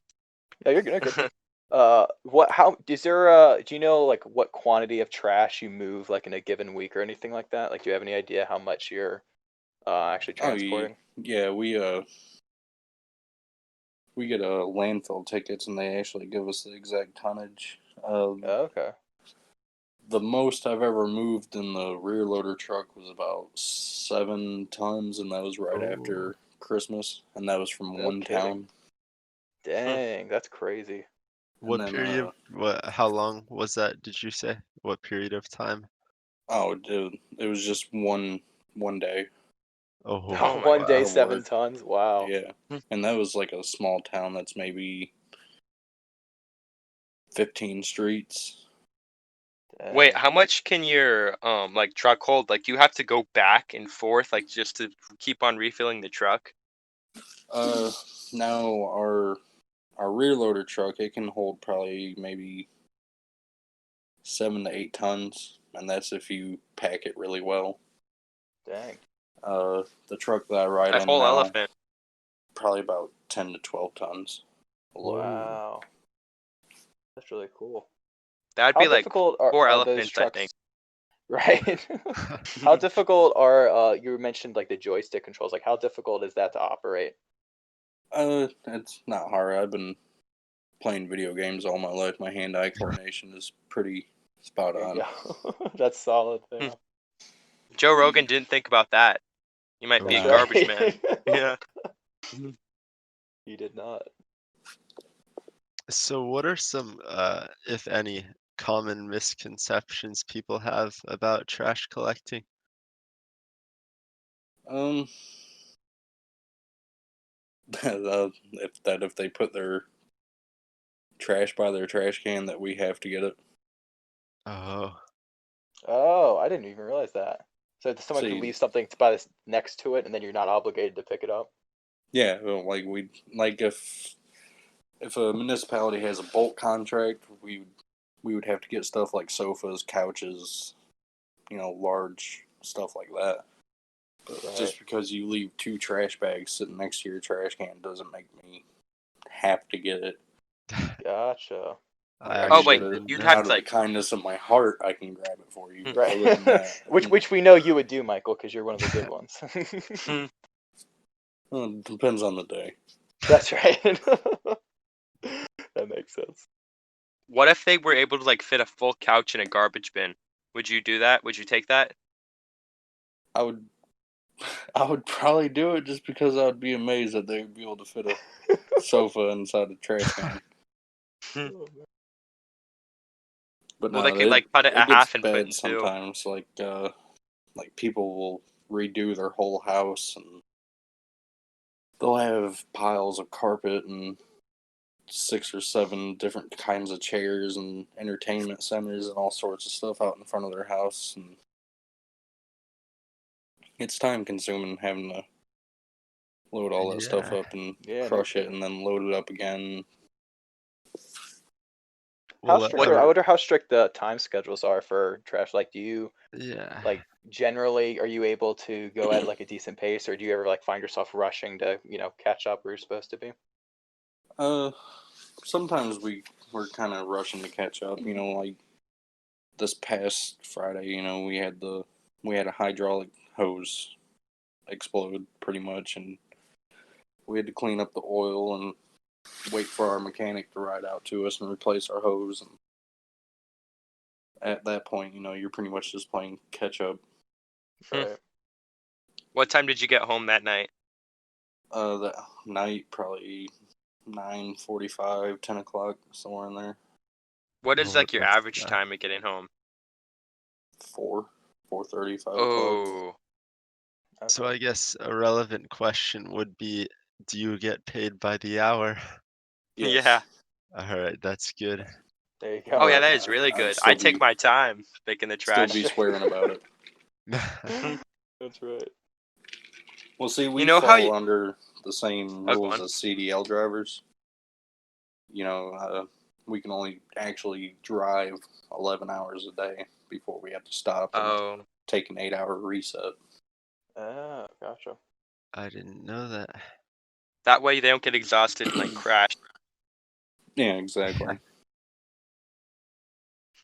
[SPEAKER 3] Yeah, you're good. You're good. What? How is there? Do you know like what quantity of trash you move like in a given week or anything like that? Like, do you have any idea how much you're actually
[SPEAKER 1] Oh,
[SPEAKER 3] transporting?
[SPEAKER 1] yeah, we get landfill tickets, and they actually give us the exact tonnage.
[SPEAKER 3] Okay.
[SPEAKER 1] The most I've ever moved in the rear loader truck was about 7 tons, and that was right
[SPEAKER 4] Oh,
[SPEAKER 1] after Christmas, and that was from
[SPEAKER 3] No
[SPEAKER 1] one
[SPEAKER 3] kidding.
[SPEAKER 1] town.
[SPEAKER 3] Dang, that's crazy.
[SPEAKER 1] And
[SPEAKER 4] what
[SPEAKER 1] then,
[SPEAKER 4] period? How long was that? Did you say? What period of time?
[SPEAKER 1] it was just one day.
[SPEAKER 4] Oh,
[SPEAKER 2] Oh my
[SPEAKER 3] One
[SPEAKER 2] god.
[SPEAKER 3] day,
[SPEAKER 1] Out of
[SPEAKER 3] 7 tons. Wow.
[SPEAKER 1] Yeah, and that was like a small town that's maybe 15 streets.
[SPEAKER 2] Wait,
[SPEAKER 3] Dang.
[SPEAKER 2] how much can your like truck hold? Like, do you have to go back and forth like just to keep on refilling the truck?
[SPEAKER 1] Now our rear loader truck, it can hold probably maybe 7 to 8 tons, and that's if you pack it really well.
[SPEAKER 3] Dang.
[SPEAKER 1] The truck that I ride
[SPEAKER 2] That
[SPEAKER 1] in
[SPEAKER 2] whole
[SPEAKER 1] now,
[SPEAKER 2] elephant.
[SPEAKER 1] probably about 10 to 12 tons. A load.
[SPEAKER 4] whoa.
[SPEAKER 3] Wow. That's really cool.
[SPEAKER 2] That'd
[SPEAKER 3] How
[SPEAKER 2] be like
[SPEAKER 3] difficult
[SPEAKER 2] four
[SPEAKER 3] are those
[SPEAKER 2] elephants, I think.
[SPEAKER 3] trucks? Right. How difficult are you mentioned like the joystick controls? Like, how difficult is that to operate?
[SPEAKER 1] It's not hard. I've been playing video games all my life. My hand-eye coordination is pretty spot
[SPEAKER 3] There you
[SPEAKER 1] on.
[SPEAKER 3] go. That's solid. Yeah.
[SPEAKER 2] Joe Rogan didn't think about that. You might be a
[SPEAKER 3] That's
[SPEAKER 1] Nah.
[SPEAKER 2] garbage
[SPEAKER 3] right.
[SPEAKER 2] man. Yeah.
[SPEAKER 3] He did not.
[SPEAKER 4] So, what are some, if any, common misconceptions people have about trash collecting?
[SPEAKER 1] Um, if they put their trash by their trash can that we have to get it.
[SPEAKER 4] Oh,
[SPEAKER 3] Oh, I didn't even realize that. So someone could
[SPEAKER 1] See,
[SPEAKER 3] leave something by this next to it, and then you're not obligated to pick it up.
[SPEAKER 1] yeah, well, like if a municipality has a bulk contract, we would have to get stuff like sofas, couches, large stuff like that. But
[SPEAKER 3] Right.
[SPEAKER 1] just because you leave 2 trash bags sitting next to your trash can doesn't make me have to get it.
[SPEAKER 3] Gotcha.
[SPEAKER 4] I
[SPEAKER 1] I
[SPEAKER 2] Oh
[SPEAKER 1] can
[SPEAKER 2] wait,
[SPEAKER 1] get
[SPEAKER 4] actually
[SPEAKER 1] it
[SPEAKER 4] didn't
[SPEAKER 2] you'd
[SPEAKER 4] know.
[SPEAKER 2] have
[SPEAKER 1] out
[SPEAKER 2] to
[SPEAKER 1] of the
[SPEAKER 2] like.
[SPEAKER 1] kindness of my heart. I can grab it for you.
[SPEAKER 2] Hmm.
[SPEAKER 1] But other than that,
[SPEAKER 3] which we know you would do, Michael, because you're one of the good ones.
[SPEAKER 1] well, it depends on the day.
[SPEAKER 3] That's right. That makes sense.
[SPEAKER 2] What if they were able to like fit a full couch in a garbage bin? Would you do that? Would you take that?
[SPEAKER 1] I would I would probably do it just because I would be amazed that they would be able to fit a sofa inside a trash can. But
[SPEAKER 2] Well, they
[SPEAKER 1] no,
[SPEAKER 2] could like cut it in
[SPEAKER 1] it gets
[SPEAKER 2] half and put it
[SPEAKER 1] bad
[SPEAKER 2] in two.
[SPEAKER 1] sometimes. Like people will redo their whole house and they'll have piles of carpet and 6 or 7 different kinds of chairs and entertainment centers and all sorts of stuff out in front of their house, and it's time consuming having to load all that stuff
[SPEAKER 4] Yeah.
[SPEAKER 1] up and
[SPEAKER 3] Yeah, no
[SPEAKER 1] crush it
[SPEAKER 3] kidding.
[SPEAKER 1] and then load it up again.
[SPEAKER 3] How
[SPEAKER 4] Well,
[SPEAKER 3] strict I wonder how strict the time schedules are for trash. Like, do you
[SPEAKER 4] yeah.
[SPEAKER 3] like generally are you able to go at like a decent pace, or do you ever like find yourself rushing to catch up where you're supposed to be?
[SPEAKER 1] Uh, Sometimes we're kind of rushing to catch up. Like this past Friday, we had a hydraulic hose explode pretty much, and we had to clean up the oil and wait for our mechanic to ride out to us and replace our hose. And at that point, you're pretty much just playing catch up.
[SPEAKER 3] Right.
[SPEAKER 2] What time did you get home that night?
[SPEAKER 1] That night, probably 9:45, 10 o'clock, somewhere in there.
[SPEAKER 2] What is
[SPEAKER 4] Oh,
[SPEAKER 2] like your
[SPEAKER 4] that's
[SPEAKER 2] average time of getting home?
[SPEAKER 1] 4:30, 5 o'clock.
[SPEAKER 2] Oh,
[SPEAKER 4] so
[SPEAKER 3] Okay.
[SPEAKER 4] I guess a relevant question would be, do you get paid by the hour?
[SPEAKER 1] Yes.
[SPEAKER 2] yeah.
[SPEAKER 4] All right, that's good.
[SPEAKER 3] There you
[SPEAKER 2] Oh
[SPEAKER 3] go.
[SPEAKER 2] yeah,
[SPEAKER 1] But
[SPEAKER 2] that is really
[SPEAKER 1] I'd
[SPEAKER 2] good. I
[SPEAKER 1] still
[SPEAKER 2] take
[SPEAKER 1] be
[SPEAKER 2] my time picking the
[SPEAKER 1] still
[SPEAKER 2] trash.
[SPEAKER 1] be swearing about it.
[SPEAKER 3] That's right.
[SPEAKER 1] Well, see,
[SPEAKER 2] You
[SPEAKER 1] we
[SPEAKER 2] know how
[SPEAKER 1] fall
[SPEAKER 2] you?
[SPEAKER 1] under the same
[SPEAKER 2] Oh, go
[SPEAKER 1] rules
[SPEAKER 2] on.
[SPEAKER 1] as CDL drivers. We can only actually drive 11 hours a day before we have to stop and
[SPEAKER 2] Oh,
[SPEAKER 1] take an 8-hour reset.
[SPEAKER 3] Ah, gotcha.
[SPEAKER 4] I didn't know that.
[SPEAKER 2] that way they don't get exhausted and like crash.
[SPEAKER 1] Yeah, exactly.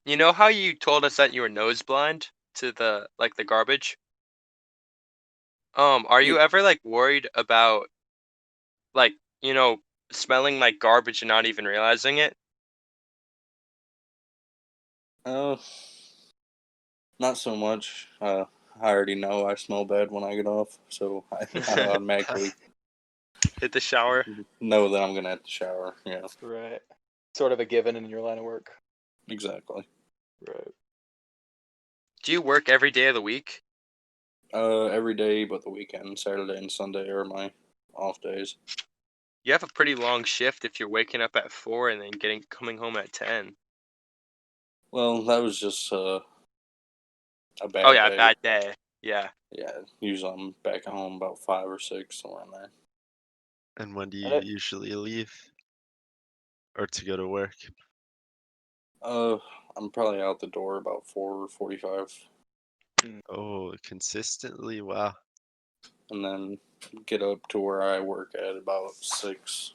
[SPEAKER 2] You know how you told us that you were nose blind to the garbage? Are
[SPEAKER 1] Yeah.
[SPEAKER 2] you ever like worried about like, you know, smelling like garbage and not even realizing it?
[SPEAKER 1] Uh, Not so much. I already know I smell bad when I get off, so I automatically
[SPEAKER 2] Hit the shower.
[SPEAKER 1] know that I'm gonna have to shower. Yeah,
[SPEAKER 3] Right. Sort of a given in your line of work.
[SPEAKER 1] exactly.
[SPEAKER 3] Right.
[SPEAKER 2] Do you work every day of the week?
[SPEAKER 1] Every day but the weekend, Saturday and Sunday are my off days.
[SPEAKER 2] You have a pretty long shift if you're waking up at 4 and then coming home at 10.
[SPEAKER 1] Well, that was just a
[SPEAKER 2] Oh
[SPEAKER 1] bad
[SPEAKER 2] yeah,
[SPEAKER 1] day.
[SPEAKER 2] bad day. Yeah.
[SPEAKER 1] Yeah, usually I'm back at home about 5 or 6, somewhere in there.
[SPEAKER 4] And when do you
[SPEAKER 3] And it,
[SPEAKER 4] usually leave? Or to go to work?
[SPEAKER 1] Uh, I'm probably out the door about 4:45,
[SPEAKER 4] Oh, consistently? Wow.
[SPEAKER 1] and then get up to where I work at about 6.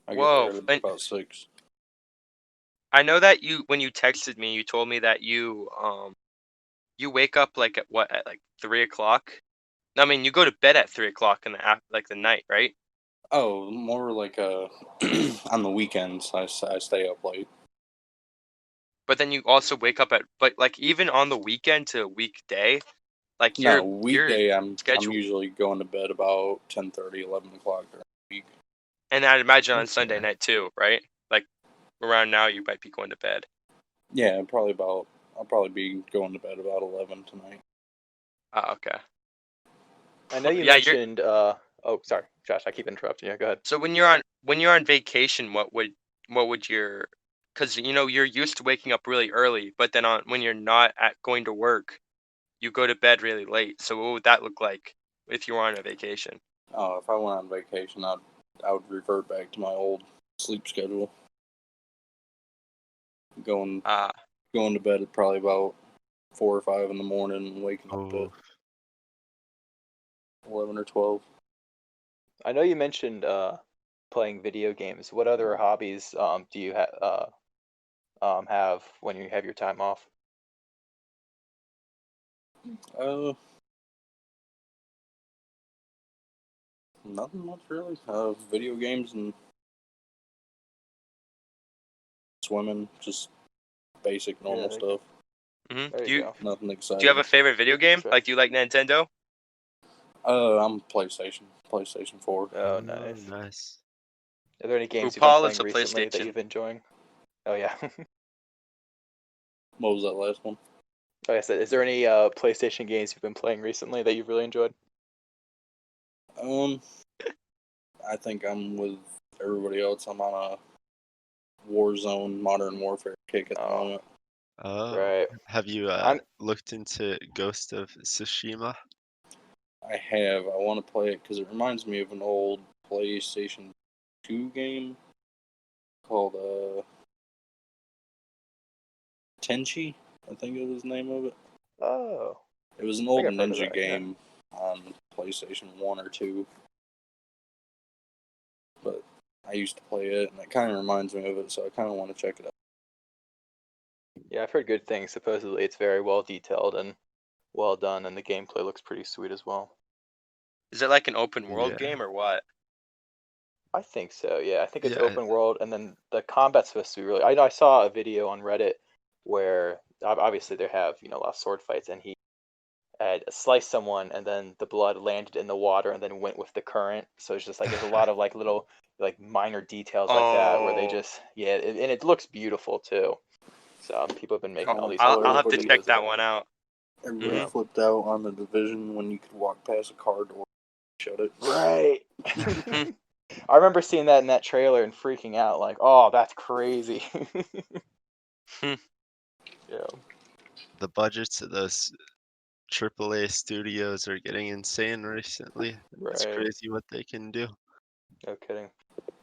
[SPEAKER 1] I get there
[SPEAKER 2] Whoa.
[SPEAKER 1] at
[SPEAKER 2] And
[SPEAKER 1] about 6.
[SPEAKER 2] I know that when you texted me, you told me that you wake up like at like 3 o'clock. I mean, you go to bed at 3 o'clock in like the night, right?
[SPEAKER 1] Oh, more like on the weekends I stay up late.
[SPEAKER 2] But then you also wake up but like even on the weekend to weekday, like
[SPEAKER 1] No,
[SPEAKER 2] your
[SPEAKER 1] weekday I'm
[SPEAKER 2] schedule.
[SPEAKER 1] usually going to bed about 10:30, 11 o'clock during the week.
[SPEAKER 2] And I'd imagine on Sunday
[SPEAKER 4] Okay.
[SPEAKER 2] night too, right? Like around now you might be going to bed.
[SPEAKER 1] Yeah, I'll probably be going to bed about 11 tonight.
[SPEAKER 2] Oh, okay.
[SPEAKER 3] I know you
[SPEAKER 2] Yeah, you're
[SPEAKER 3] mentioned. Oh, sorry, Josh. I keep interrupting you. Go ahead.
[SPEAKER 2] So when you're on vacation, what would your, because you're used to waking up really early, but then when you're not going to work, you go to bed really late. So what would that look like if you were on a vacation?
[SPEAKER 1] Oh, if I went on vacation, I would revert back to my old sleep schedule. Going to bed at probably about 4 or 5 in the morning and waking up at 11 or 12.
[SPEAKER 3] I know you mentioned playing video games. What other hobbies do you have when you have your time off?
[SPEAKER 1] Nothing much really. Video games and swimming, just basic normal stuff.
[SPEAKER 2] Mm-hmm.
[SPEAKER 3] There you go.
[SPEAKER 1] Nothing exciting.
[SPEAKER 2] Do you have a favorite video game?
[SPEAKER 3] Sure.
[SPEAKER 2] Like, do you like Nintendo?
[SPEAKER 1] I'm PlayStation 4.
[SPEAKER 3] Oh, nice.
[SPEAKER 4] Nice.
[SPEAKER 3] Are there any games you've been
[SPEAKER 2] RuPaul is
[SPEAKER 3] playing
[SPEAKER 2] a
[SPEAKER 3] recently that
[SPEAKER 2] PlayStation.
[SPEAKER 3] you've been enjoying? Oh yeah.
[SPEAKER 1] What was that last one?
[SPEAKER 3] Like I said, is there any PlayStation games you've been playing recently that you've really enjoyed?
[SPEAKER 1] I think I'm with everybody else. I'm on a Warzone Modern Warfare kick at the moment.
[SPEAKER 4] Oh,
[SPEAKER 3] Right.
[SPEAKER 4] have you looked into Ghost of Tsushima?
[SPEAKER 1] I have. I want to play it because it reminds me of an old PlayStation 2 game called Tenchi, I think it was the name of it.
[SPEAKER 3] Oh.
[SPEAKER 1] It was an old
[SPEAKER 3] think I've heard of
[SPEAKER 1] ninja
[SPEAKER 3] that, yeah.
[SPEAKER 1] game on PlayStation 1 or 2. But I used to play it, and it kind of reminds me of it, so I kind of want to check it out.
[SPEAKER 3] Yeah, I've heard good things. Supposedly it's very well detailed and well done, and the gameplay looks pretty sweet as well.
[SPEAKER 2] Is it like an open world
[SPEAKER 4] Yeah.
[SPEAKER 2] game or what?
[SPEAKER 3] I think so, yeah. I think it's
[SPEAKER 4] Yeah.
[SPEAKER 3] open world, and then the combat's supposed to be really. I know I saw a video on Reddit where obviously they have a lot of sword fights, and he had sliced someone, and then the blood landed in the water, and then went with the current. So it's just like there's a lot of like little like minor details like that where they just and it looks beautiful too. So people have been making all these
[SPEAKER 2] I'll have to
[SPEAKER 3] videos
[SPEAKER 2] check that
[SPEAKER 3] about
[SPEAKER 2] one out.
[SPEAKER 1] Everybody
[SPEAKER 3] Yeah.
[SPEAKER 1] flipped out on the Division when you could walk past a car door and shut it.
[SPEAKER 3] Right. I remember seeing that in that trailer and freaking out, like, oh, that's crazy. Yeah.
[SPEAKER 4] The budgets of those AAA studios are getting insane recently. It's
[SPEAKER 3] Right.
[SPEAKER 4] crazy what they can do.
[SPEAKER 3] No kidding.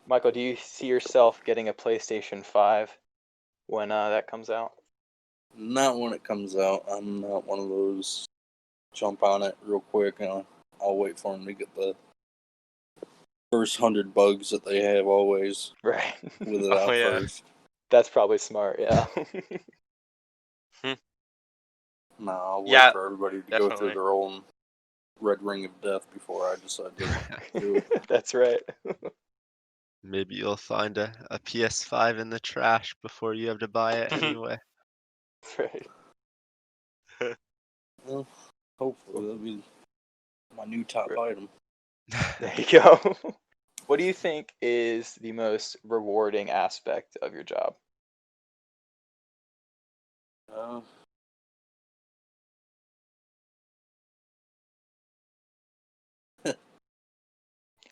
[SPEAKER 3] Michael, do you see yourself getting a PlayStation 5 when that comes out?
[SPEAKER 1] Not when it comes out. I'm not one of those jump on it real quick and I'll wait for them to get the first 100 bugs that they have always
[SPEAKER 3] Right.
[SPEAKER 1] with it out
[SPEAKER 2] yeah.
[SPEAKER 1] first.
[SPEAKER 3] That's probably smart, yeah.
[SPEAKER 1] No, I'll
[SPEAKER 2] Yeah,
[SPEAKER 1] wait for everybody to go
[SPEAKER 2] definitely.
[SPEAKER 1] through their own red ring of death before I decide to do it.
[SPEAKER 3] That's right.
[SPEAKER 4] Maybe you'll find a PS5 in the trash before you have to buy it anyway.
[SPEAKER 3] That's right.
[SPEAKER 1] Well, hopefully that'll be my new top item.
[SPEAKER 3] There you go. What do you think is the most rewarding aspect of your job?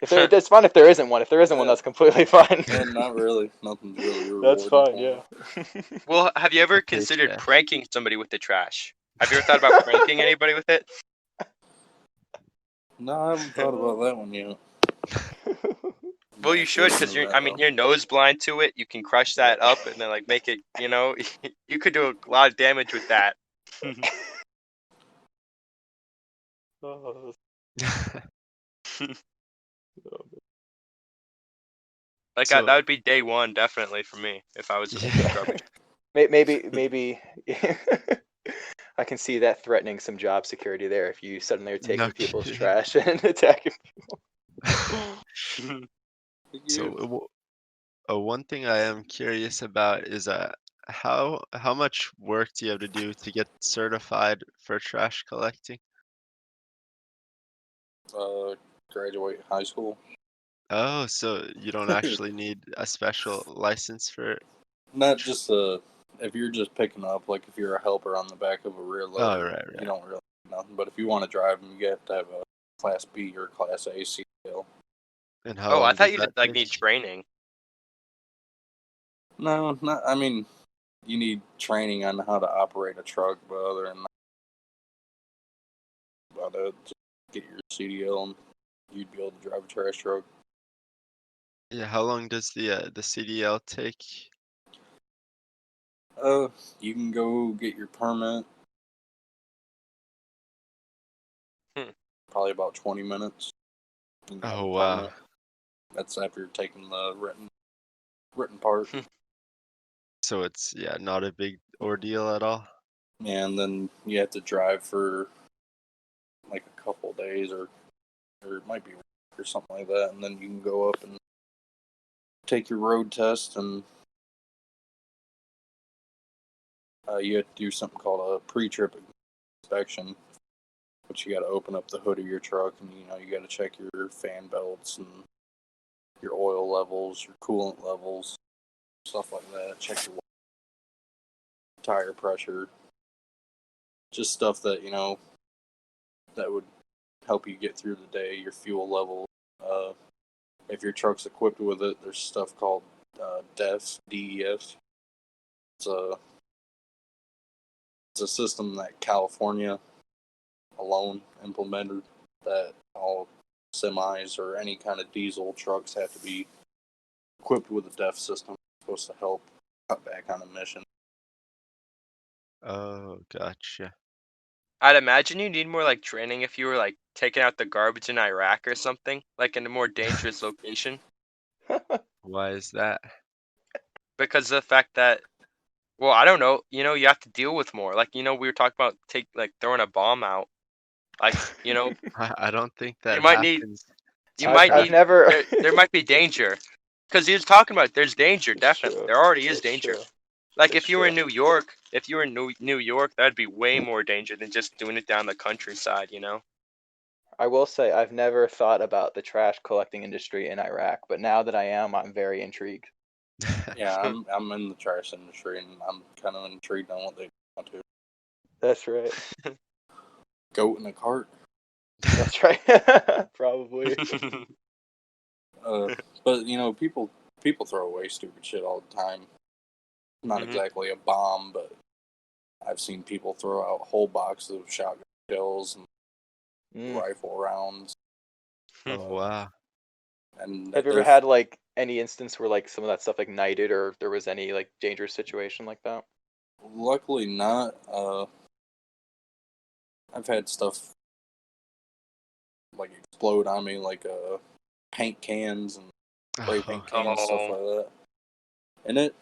[SPEAKER 3] It's fine if there isn't one. If there isn't one, that's completely fine.
[SPEAKER 1] Not really. Nothing's really rewarding.
[SPEAKER 3] That's fine,
[SPEAKER 1] for
[SPEAKER 3] yeah.
[SPEAKER 1] me.
[SPEAKER 2] Well, have you ever considered pranking somebody with the trash? Have you ever thought about pranking anybody with it?
[SPEAKER 1] No, I haven't thought about that one yet.
[SPEAKER 2] Well, you should, because you're nose blind to it. You can crush that up and then like make it. You could do a lot of damage with that. Like
[SPEAKER 4] So-
[SPEAKER 2] that would be day one definitely for me if I was garbage.
[SPEAKER 3] Maybe I can see that threatening some job security there if you suddenly are taking
[SPEAKER 4] No
[SPEAKER 3] people's
[SPEAKER 4] kidding.
[SPEAKER 3] trash and attacking people.
[SPEAKER 4] So, one thing I am curious about is how much work do you have to do to get certified for trash collecting?
[SPEAKER 1] Graduate high school.
[SPEAKER 4] Oh, so you don't actually need a special license for it?
[SPEAKER 1] Not just if you're just picking up, like if you're a helper on the back of a rear loader,
[SPEAKER 4] Oh, right.
[SPEAKER 1] you don't really need nothing. But if you want to drive them, you have to have a Class B or Class A seat CDL.
[SPEAKER 4] And how
[SPEAKER 2] Oh, I
[SPEAKER 4] long
[SPEAKER 2] thought
[SPEAKER 4] does
[SPEAKER 2] you
[SPEAKER 4] that
[SPEAKER 2] like
[SPEAKER 4] take?
[SPEAKER 2] need training.
[SPEAKER 1] No, not. I mean, you need training on how to operate a truck, but other than that, about it, just get your CDL and you'd be able to drive a trash truck.
[SPEAKER 4] Yeah, how long does the CDL take?
[SPEAKER 1] You can go get your permit.
[SPEAKER 2] Hmm.
[SPEAKER 1] Probably about 20 minutes. You can have
[SPEAKER 4] Oh
[SPEAKER 1] a
[SPEAKER 4] wow.
[SPEAKER 1] permit. That's after taking the written part.
[SPEAKER 2] Hmm.
[SPEAKER 4] So it's not a big ordeal at all.
[SPEAKER 1] And then you have to drive for like a couple days, or it might be a week or something like that, and then you can go up and take your road test, and you have to do something called a pre-trip inspection, which you got to open up the hood of your truck, and you got to check your fan belts and your oil levels, your coolant levels, stuff like that. Check your tire pressure, just stuff that that would help you get through the day. Your fuel level. If your truck's equipped with it, there's stuff called DEF, DEF. It's a it's a system that California alone implemented, that all semis or any kind of diesel trucks have to be equipped with a DEF system. It's supposed to help cut back on emissions.
[SPEAKER 4] Oh, gotcha.
[SPEAKER 2] I'd imagine you need more like training if you were like taking out the garbage in Iraq or something, like in a more dangerous location.
[SPEAKER 4] Why is that?
[SPEAKER 2] Because of the fact that, well, I don't know, you have to deal with more. Like, we were talking about throwing a bomb out. Like,
[SPEAKER 4] I don't think
[SPEAKER 2] you
[SPEAKER 4] that
[SPEAKER 2] might need
[SPEAKER 4] happens
[SPEAKER 2] you
[SPEAKER 4] too
[SPEAKER 2] might
[SPEAKER 3] I've
[SPEAKER 2] need
[SPEAKER 3] never.
[SPEAKER 2] there might be danger. Because he was talking about there's danger,
[SPEAKER 3] It's
[SPEAKER 2] definitely.
[SPEAKER 3] true.
[SPEAKER 2] There already is
[SPEAKER 3] It's
[SPEAKER 2] danger.
[SPEAKER 3] true.
[SPEAKER 2] Like
[SPEAKER 3] It's
[SPEAKER 2] if you were in
[SPEAKER 3] true.
[SPEAKER 2] New York, that'd be way more danger than just doing it down the countryside.
[SPEAKER 3] I will say I've never thought about the trash collecting industry in Iraq, but now that I am, I'm very intrigued.
[SPEAKER 1] Yeah, I'm in the trash industry, and I'm kind of intrigued on what they want to.
[SPEAKER 3] That's right.
[SPEAKER 1] Goat in a cart.
[SPEAKER 3] That's right. Probably.
[SPEAKER 1] But people throw away stupid shit all the time. Not
[SPEAKER 2] Mhm.
[SPEAKER 1] exactly a bomb, but I've seen people throw out whole boxes of shotgun shells and rifle rounds.
[SPEAKER 4] Oh wow.
[SPEAKER 1] And
[SPEAKER 3] Have you ever
[SPEAKER 1] they're
[SPEAKER 3] had like any instance where like some of that stuff ignited or there was any like dangerous situation like that?
[SPEAKER 1] luckily not. I've had stuff like explode on me, like paint cans and spray paint cans, stuff like that. And it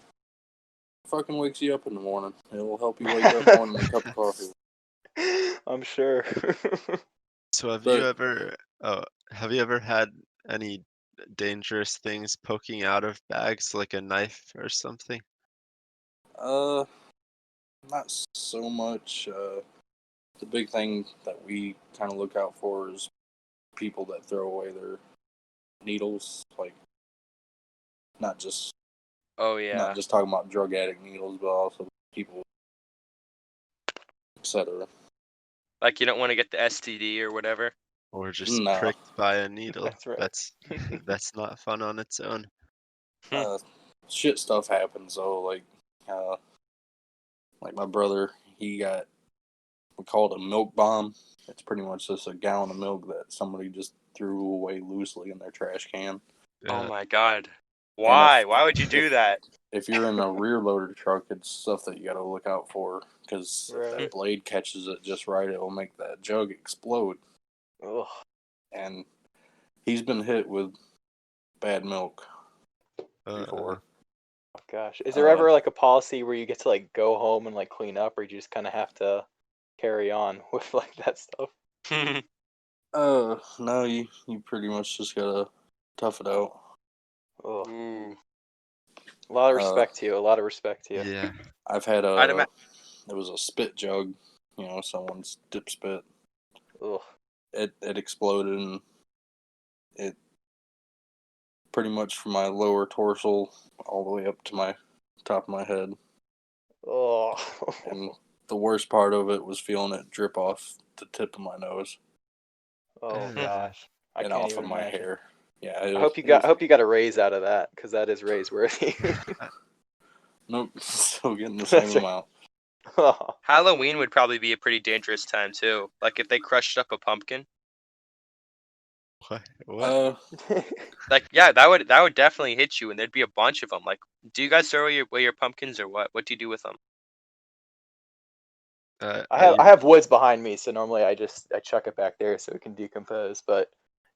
[SPEAKER 1] fucking wakes you up in the morning. It will help you wake up more than a cup of coffee.
[SPEAKER 3] I'm sure.
[SPEAKER 4] So
[SPEAKER 1] But
[SPEAKER 4] have you ever had any dangerous things poking out of bags, like a knife or something?
[SPEAKER 1] not so much. The big thing that we kind of look out for is people that throw away their needles, like not just
[SPEAKER 2] Oh yeah.
[SPEAKER 1] talking about drug addict needles, but also people, etc.
[SPEAKER 2] Like you don't want to get the STD or whatever.
[SPEAKER 4] Or just
[SPEAKER 1] No,
[SPEAKER 4] pricked by a needle?
[SPEAKER 3] That's right.
[SPEAKER 4] That's not fun on its own.
[SPEAKER 1] uh, shit stuff happens though. Uh, like my brother, we call it a milk bomb. It's pretty much just a gallon of milk that somebody just threw away loosely in their trash can.
[SPEAKER 2] Oh
[SPEAKER 4] Yeah.
[SPEAKER 2] my God.
[SPEAKER 1] And
[SPEAKER 2] Why? Why would you do that?
[SPEAKER 1] if you're in a rear loader truck, it's stuff that you got to look out for, because if
[SPEAKER 3] Right.
[SPEAKER 1] that blade catches it just right, it will make that jug explode.
[SPEAKER 3] Ugh.
[SPEAKER 1] And he's been hit with bad milk
[SPEAKER 4] Uh,
[SPEAKER 1] before.
[SPEAKER 3] Oh, gosh. Is there
[SPEAKER 1] Uh,
[SPEAKER 3] ever like a policy where you get to like go home and like clean up, or you just kind of have to carry on with like that stuff?
[SPEAKER 1] no, you pretty much just gotta tough it out.
[SPEAKER 3] Ugh.
[SPEAKER 2] Ooh.
[SPEAKER 3] A lot of
[SPEAKER 1] Uh,
[SPEAKER 3] respect to you. A lot of respect to you.
[SPEAKER 4] yeah.
[SPEAKER 1] I've had
[SPEAKER 2] I'd ima-
[SPEAKER 1] it was a spit jug, someone's dip spit.
[SPEAKER 3] Ugh.
[SPEAKER 1] It exploded, and it pretty much from my lower torso all the way up to my top of my head.
[SPEAKER 3] Oh.
[SPEAKER 1] And the worst part of it was feeling it drip off the tip of my nose.
[SPEAKER 3] Oh
[SPEAKER 4] Uh,
[SPEAKER 3] gosh. I
[SPEAKER 1] and
[SPEAKER 3] can't
[SPEAKER 1] off
[SPEAKER 3] even
[SPEAKER 1] of my
[SPEAKER 3] imagine.
[SPEAKER 1] hair. Yeah,
[SPEAKER 3] I hope you got a raise out of that, because that is raise worthy.
[SPEAKER 1] Nope, still getting the same amount.
[SPEAKER 3] Oh,
[SPEAKER 2] Halloween would probably be a pretty dangerous time too. Like if they crushed up a pumpkin.
[SPEAKER 4] What?
[SPEAKER 2] Like yeah, that would definitely hit you, and there'd be a bunch of them. Like, do you guys throw away your pumpkins or what? What do you do with them?
[SPEAKER 3] I have woods behind me, so normally I chuck it back there so it can decompose. But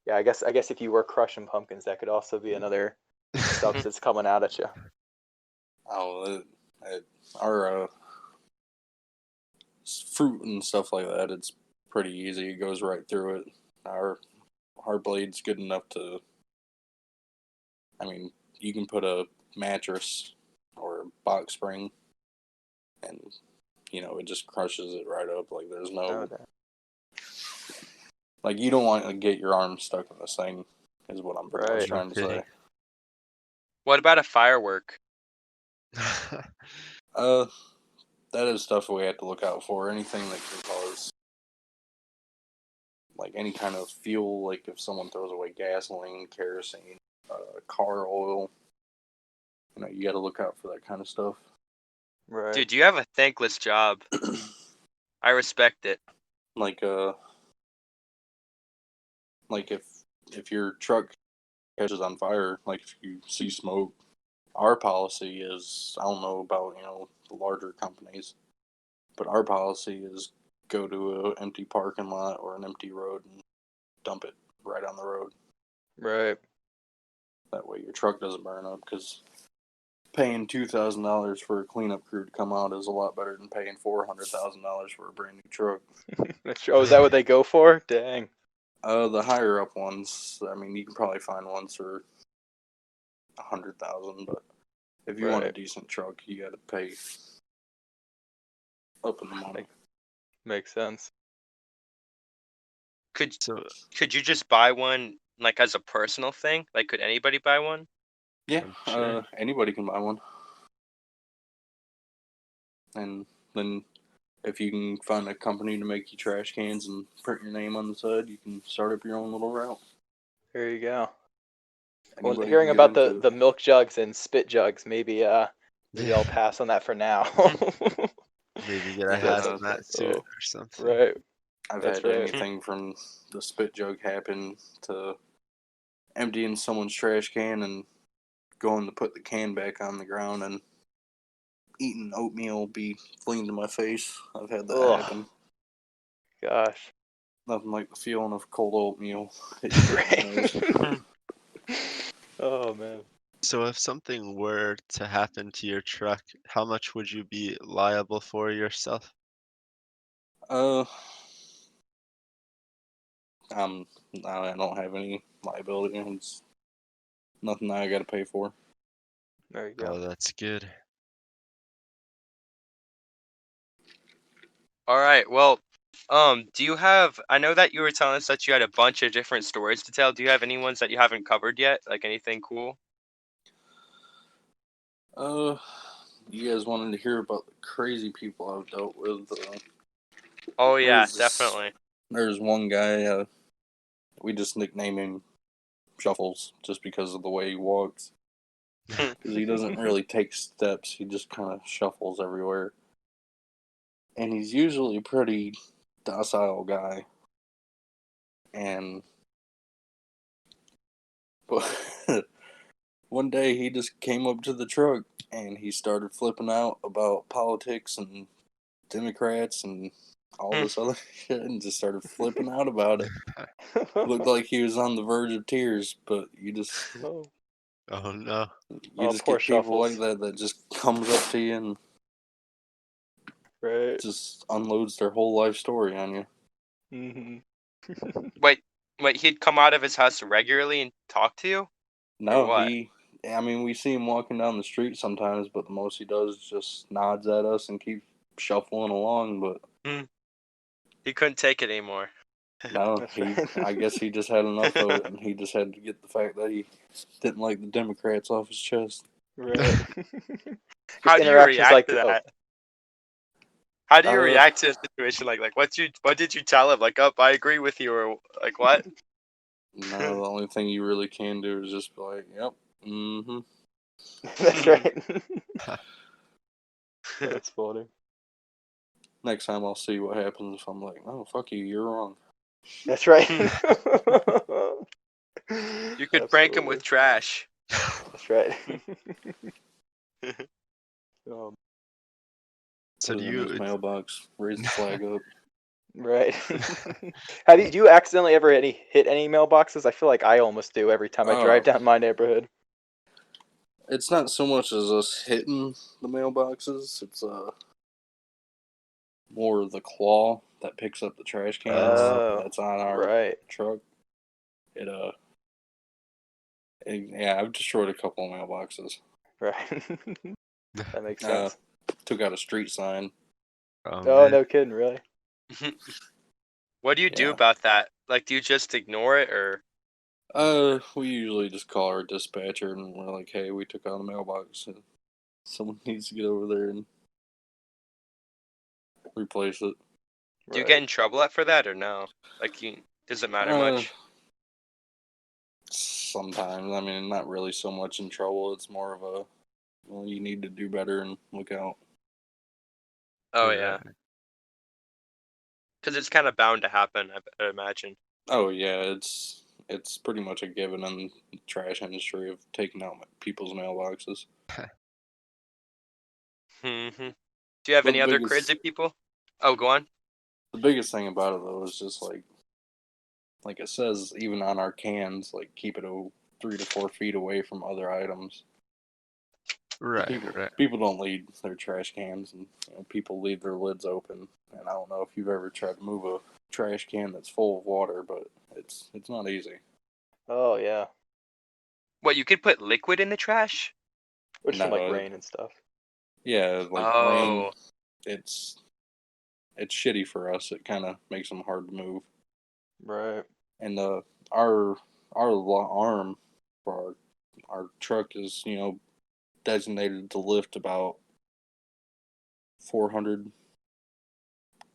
[SPEAKER 3] yeah, I guess if you were crushing pumpkins, that could also be another substance coming out at you.
[SPEAKER 1] Oh, our fruit and stuff like that, it's pretty easy. It goes right through it. Our blade's good enough to. I mean, you can put a mattress or a box spring, and it just crushes it right up. Like there's no
[SPEAKER 3] Okay.
[SPEAKER 1] like you don't want to get your arm stuck in this thing. Is what I'm pretty much
[SPEAKER 3] Right.
[SPEAKER 1] trying to say.
[SPEAKER 2] What about a firework?
[SPEAKER 1] That is stuff we have to look out for. Anything that can cause like any kind of fuel, like if someone throws away gasoline, kerosene, car oil, you got to look out for that kind of stuff.
[SPEAKER 3] Right.
[SPEAKER 2] Dude, you have a thankless job. I respect it.
[SPEAKER 1] Like if your truck catches on fire, like if you see smoke, our policy is, I don't know about the larger companies, but our policy is go to an empty parking lot or an empty road and dump it right on the road.
[SPEAKER 3] Right.
[SPEAKER 1] That way your truck doesn't burn up, because paying $2,000 for a cleanup crew to come out is a lot better than paying $400,000 for a brand new truck.
[SPEAKER 3] Oh, is that what they go for? Dang.
[SPEAKER 1] The higher up ones, I mean, you can probably find ones for $100,000, but if you want a
[SPEAKER 3] Right.
[SPEAKER 1] decent truck, you got to pay up in the money.
[SPEAKER 3] Makes sense.
[SPEAKER 2] Could
[SPEAKER 4] So
[SPEAKER 2] could you just buy one like as a personal thing? Like could anybody buy one?
[SPEAKER 1] Yeah,
[SPEAKER 4] I'm sure.
[SPEAKER 1] anybody can buy one. And then if you can find a company to make you trash cans and print your name on the side, you can start up your own little route.
[SPEAKER 3] There you go. Well,
[SPEAKER 1] Anybody
[SPEAKER 3] hearing
[SPEAKER 1] can get
[SPEAKER 3] about
[SPEAKER 1] into
[SPEAKER 3] the milk jugs and spit jugs, maybe I'll
[SPEAKER 4] Yeah.
[SPEAKER 3] pass on that for now.
[SPEAKER 4] Maybe get a
[SPEAKER 1] Yeah,
[SPEAKER 4] hazmat suit or something.
[SPEAKER 3] Right.
[SPEAKER 1] I've
[SPEAKER 3] That's
[SPEAKER 1] had
[SPEAKER 3] right.
[SPEAKER 1] anything from the spit jug happen to emptying someone's trash can and going to put the can back on the ground and eating oatmeal be fleeing to my face. I've had that
[SPEAKER 3] Ugh.
[SPEAKER 1] happen.
[SPEAKER 3] Gosh.
[SPEAKER 1] Nothing like the feeling of cold oatmeal.
[SPEAKER 3] Right. Oh man.
[SPEAKER 4] So if something were to happen to your truck, how much would you be liable for yourself?
[SPEAKER 1] uh, I don't have any liability. It's nothing I got to pay for.
[SPEAKER 3] There you go.
[SPEAKER 4] Oh, that's good.
[SPEAKER 2] All right. Well, do you have? I know that you were telling us that you had a bunch of different stories to tell. Do you have any ones that you haven't covered yet? Like anything cool?
[SPEAKER 1] Uh, you guys wanted to hear about the crazy people I've dealt with?
[SPEAKER 2] Oh yeah,
[SPEAKER 1] There's this.
[SPEAKER 2] definitely.
[SPEAKER 1] There's one guy. We just nickname him Shuffles just because of the way he walks. Because he doesn't really take steps. He just kind of shuffles everywhere. And he's usually a pretty docile guy. And but one day he just came up to the truck and he started flipping out about politics and Democrats and all this other shit, and just started flipping out about it. Looked like he was on the verge of tears, but you
[SPEAKER 3] Oh,
[SPEAKER 4] Oh no.
[SPEAKER 1] just
[SPEAKER 3] poor
[SPEAKER 1] get people like
[SPEAKER 3] Shuffles.
[SPEAKER 1] that just comes up to you and
[SPEAKER 3] Right.
[SPEAKER 1] just unloads their whole life story on you.
[SPEAKER 3] Mhm.
[SPEAKER 2] Wait, he'd come out of his house regularly and talk to you, or
[SPEAKER 1] No,
[SPEAKER 2] what?
[SPEAKER 1] I mean, we see him walking down the street sometimes, but the most he does is just nods at us and keep shuffling along. But
[SPEAKER 2] He couldn't take it anymore.
[SPEAKER 1] no,
[SPEAKER 3] That's right.
[SPEAKER 1] I guess he just had enough of it, and he just had to get the fact that he didn't like the Democrats off his chest.
[SPEAKER 3] Right.
[SPEAKER 2] How
[SPEAKER 3] Just
[SPEAKER 2] do you
[SPEAKER 3] interactions
[SPEAKER 2] react
[SPEAKER 3] like,
[SPEAKER 2] to
[SPEAKER 3] oh,
[SPEAKER 2] that? How do you
[SPEAKER 1] Uh,
[SPEAKER 2] react to a situation like what did you tell him? Like, up, I agree with you, or like what?
[SPEAKER 1] No, the only thing you really can do is just be like, yep, mm-hmm.
[SPEAKER 3] That's right. That's funny.
[SPEAKER 1] Next time I'll see what happens if I'm like, oh, fuck you, you're wrong.
[SPEAKER 3] That's right.
[SPEAKER 2] You could prank him
[SPEAKER 3] Absolutely.
[SPEAKER 2] with trash.
[SPEAKER 3] That's right.
[SPEAKER 4] So
[SPEAKER 1] Put
[SPEAKER 4] do
[SPEAKER 1] it in his
[SPEAKER 4] you?
[SPEAKER 1] mailbox, raise the flag up.
[SPEAKER 3] Right. Do you accidentally ever hit any mailboxes? I feel like I almost do every time I drive down my neighborhood.
[SPEAKER 1] It's not so much as us hitting the mailboxes. It's more the claw that picks up the trash cans
[SPEAKER 3] Oh,
[SPEAKER 1] that's on our
[SPEAKER 3] right.
[SPEAKER 1] truck. Yeah, I've destroyed a couple of mailboxes.
[SPEAKER 3] Right. That makes sense.
[SPEAKER 1] Took out a street sign.
[SPEAKER 4] Oh
[SPEAKER 3] Oh,
[SPEAKER 4] man.
[SPEAKER 3] no kidding, really?
[SPEAKER 2] What do you do
[SPEAKER 1] Yeah.
[SPEAKER 2] about that? Like, do you just ignore it, or?
[SPEAKER 1] We usually just call our dispatcher and we're like, hey, we took out a mailbox. Someone needs to get over there and replace it.
[SPEAKER 2] Do you get in trouble for that, or no? Like, does it matter much?
[SPEAKER 1] Sometimes. I mean, not really so much in trouble. It's more of a, well, you need to do better and look out.
[SPEAKER 2] Oh
[SPEAKER 4] Right.
[SPEAKER 2] yeah, because it's kind of bound to happen, I imagine.
[SPEAKER 1] Oh yeah, it's pretty much a given in the trash industry of taking out people's mailboxes.
[SPEAKER 2] Do you have
[SPEAKER 1] But
[SPEAKER 2] any other crazy people? Oh, go on.
[SPEAKER 1] the biggest thing about it though is just like it says even on our cans, like keep it 3 to 4 feet away from other items.
[SPEAKER 4] Right.
[SPEAKER 1] People don't leave their trash cans, and people leave their lids open. And I don't know if you've ever tried to move a trash can that's full of water, but it's not easy.
[SPEAKER 3] Oh, yeah.
[SPEAKER 2] What, you could put liquid in the trash?
[SPEAKER 3] Which from like
[SPEAKER 1] No,
[SPEAKER 3] rain and stuff.
[SPEAKER 1] yeah, like rain.
[SPEAKER 2] Oh,
[SPEAKER 1] It's shitty for us. It kind of makes them hard to move.
[SPEAKER 3] Right.
[SPEAKER 1] And our arm for our truck is designated to lift about 400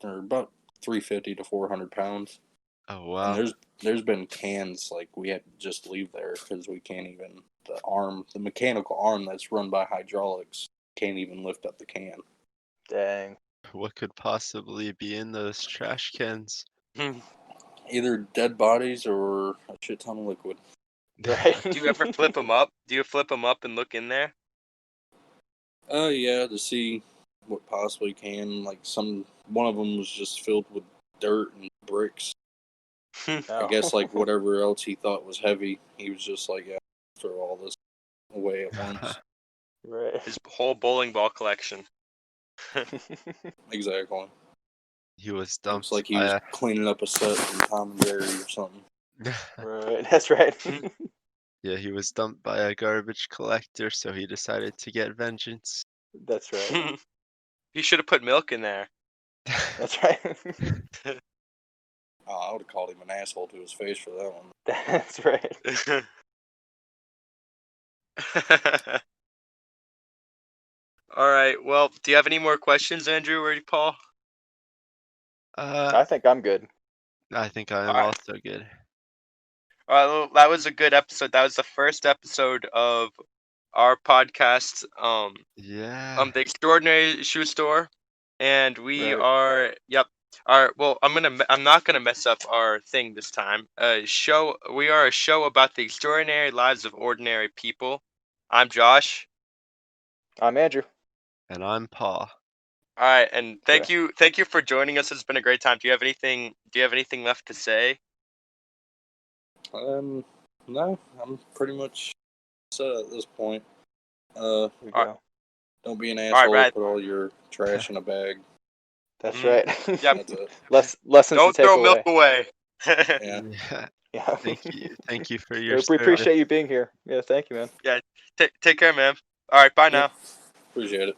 [SPEAKER 1] or about 350 to 400 pounds.
[SPEAKER 4] Oh wow.
[SPEAKER 1] And there's been cans like we had to just leave there because we can't even the mechanical arm that's run by hydraulics can't even lift up the can.
[SPEAKER 3] Dang.
[SPEAKER 4] What could possibly be in those trash cans?
[SPEAKER 1] Either dead bodies or a shit ton of liquid.
[SPEAKER 3] Right.
[SPEAKER 2] do you ever flip them up? Do you flip them up and look in there?
[SPEAKER 1] Yeah, to see what possibly can. Like one of them was just filled with dirt and bricks. I
[SPEAKER 3] Oh.
[SPEAKER 1] guess like whatever else he thought was heavy, he was just like, yeah, throw all this away at once.
[SPEAKER 3] Right.
[SPEAKER 2] His whole bowling ball collection.
[SPEAKER 1] Exactly.
[SPEAKER 4] He was
[SPEAKER 1] Looks
[SPEAKER 4] dumped
[SPEAKER 1] like he
[SPEAKER 4] by
[SPEAKER 1] was cleaning up a set from Tom and Jerry or something.
[SPEAKER 3] Right. That's right.
[SPEAKER 4] Yeah, he was dumped by a garbage collector, so he decided to get vengeance.
[SPEAKER 3] That's right.
[SPEAKER 2] You should have put milk in there.
[SPEAKER 3] That's right.
[SPEAKER 1] Oh, I would have called him an asshole to his face for that one.
[SPEAKER 3] That's right.
[SPEAKER 2] All right. Well, do you have any more questions, Andrew or Paul?
[SPEAKER 3] I think I'm good.
[SPEAKER 4] I think I am
[SPEAKER 2] All right.
[SPEAKER 4] also good.
[SPEAKER 2] All right. Well, that was a good episode. That was the first episode of our podcast,
[SPEAKER 4] Yeah.
[SPEAKER 2] the Extraordinary Shoe Store, and we
[SPEAKER 3] Right.
[SPEAKER 2] are. Yep. All right. Well, I'm not gonna mess up our thing this time. We are a show about the extraordinary lives of ordinary people. I'm Josh.
[SPEAKER 3] I'm Andrew.
[SPEAKER 4] And I'm Paul.
[SPEAKER 2] All right, and thank
[SPEAKER 3] Right.
[SPEAKER 2] you for joining us. It's been a great time. Do you have anything left to say?
[SPEAKER 1] No, I'm pretty much set at this point.
[SPEAKER 3] There we
[SPEAKER 2] All right.
[SPEAKER 3] go.
[SPEAKER 1] Don't be an
[SPEAKER 2] All right,
[SPEAKER 1] asshole.
[SPEAKER 2] Brad.
[SPEAKER 1] Put all your trash in a bag.
[SPEAKER 3] That's right.
[SPEAKER 2] Yep.
[SPEAKER 1] That's it.
[SPEAKER 3] Lessons
[SPEAKER 2] Don't
[SPEAKER 3] to take
[SPEAKER 2] throw
[SPEAKER 3] away.
[SPEAKER 2] milk away.
[SPEAKER 1] Yeah.
[SPEAKER 3] Yeah.
[SPEAKER 4] Thank you for your
[SPEAKER 3] We appreciate
[SPEAKER 4] service.
[SPEAKER 3] you being here. Yeah, thank you, man.
[SPEAKER 2] Yeah. Take care, man. All right. Bye now.
[SPEAKER 1] Appreciate it.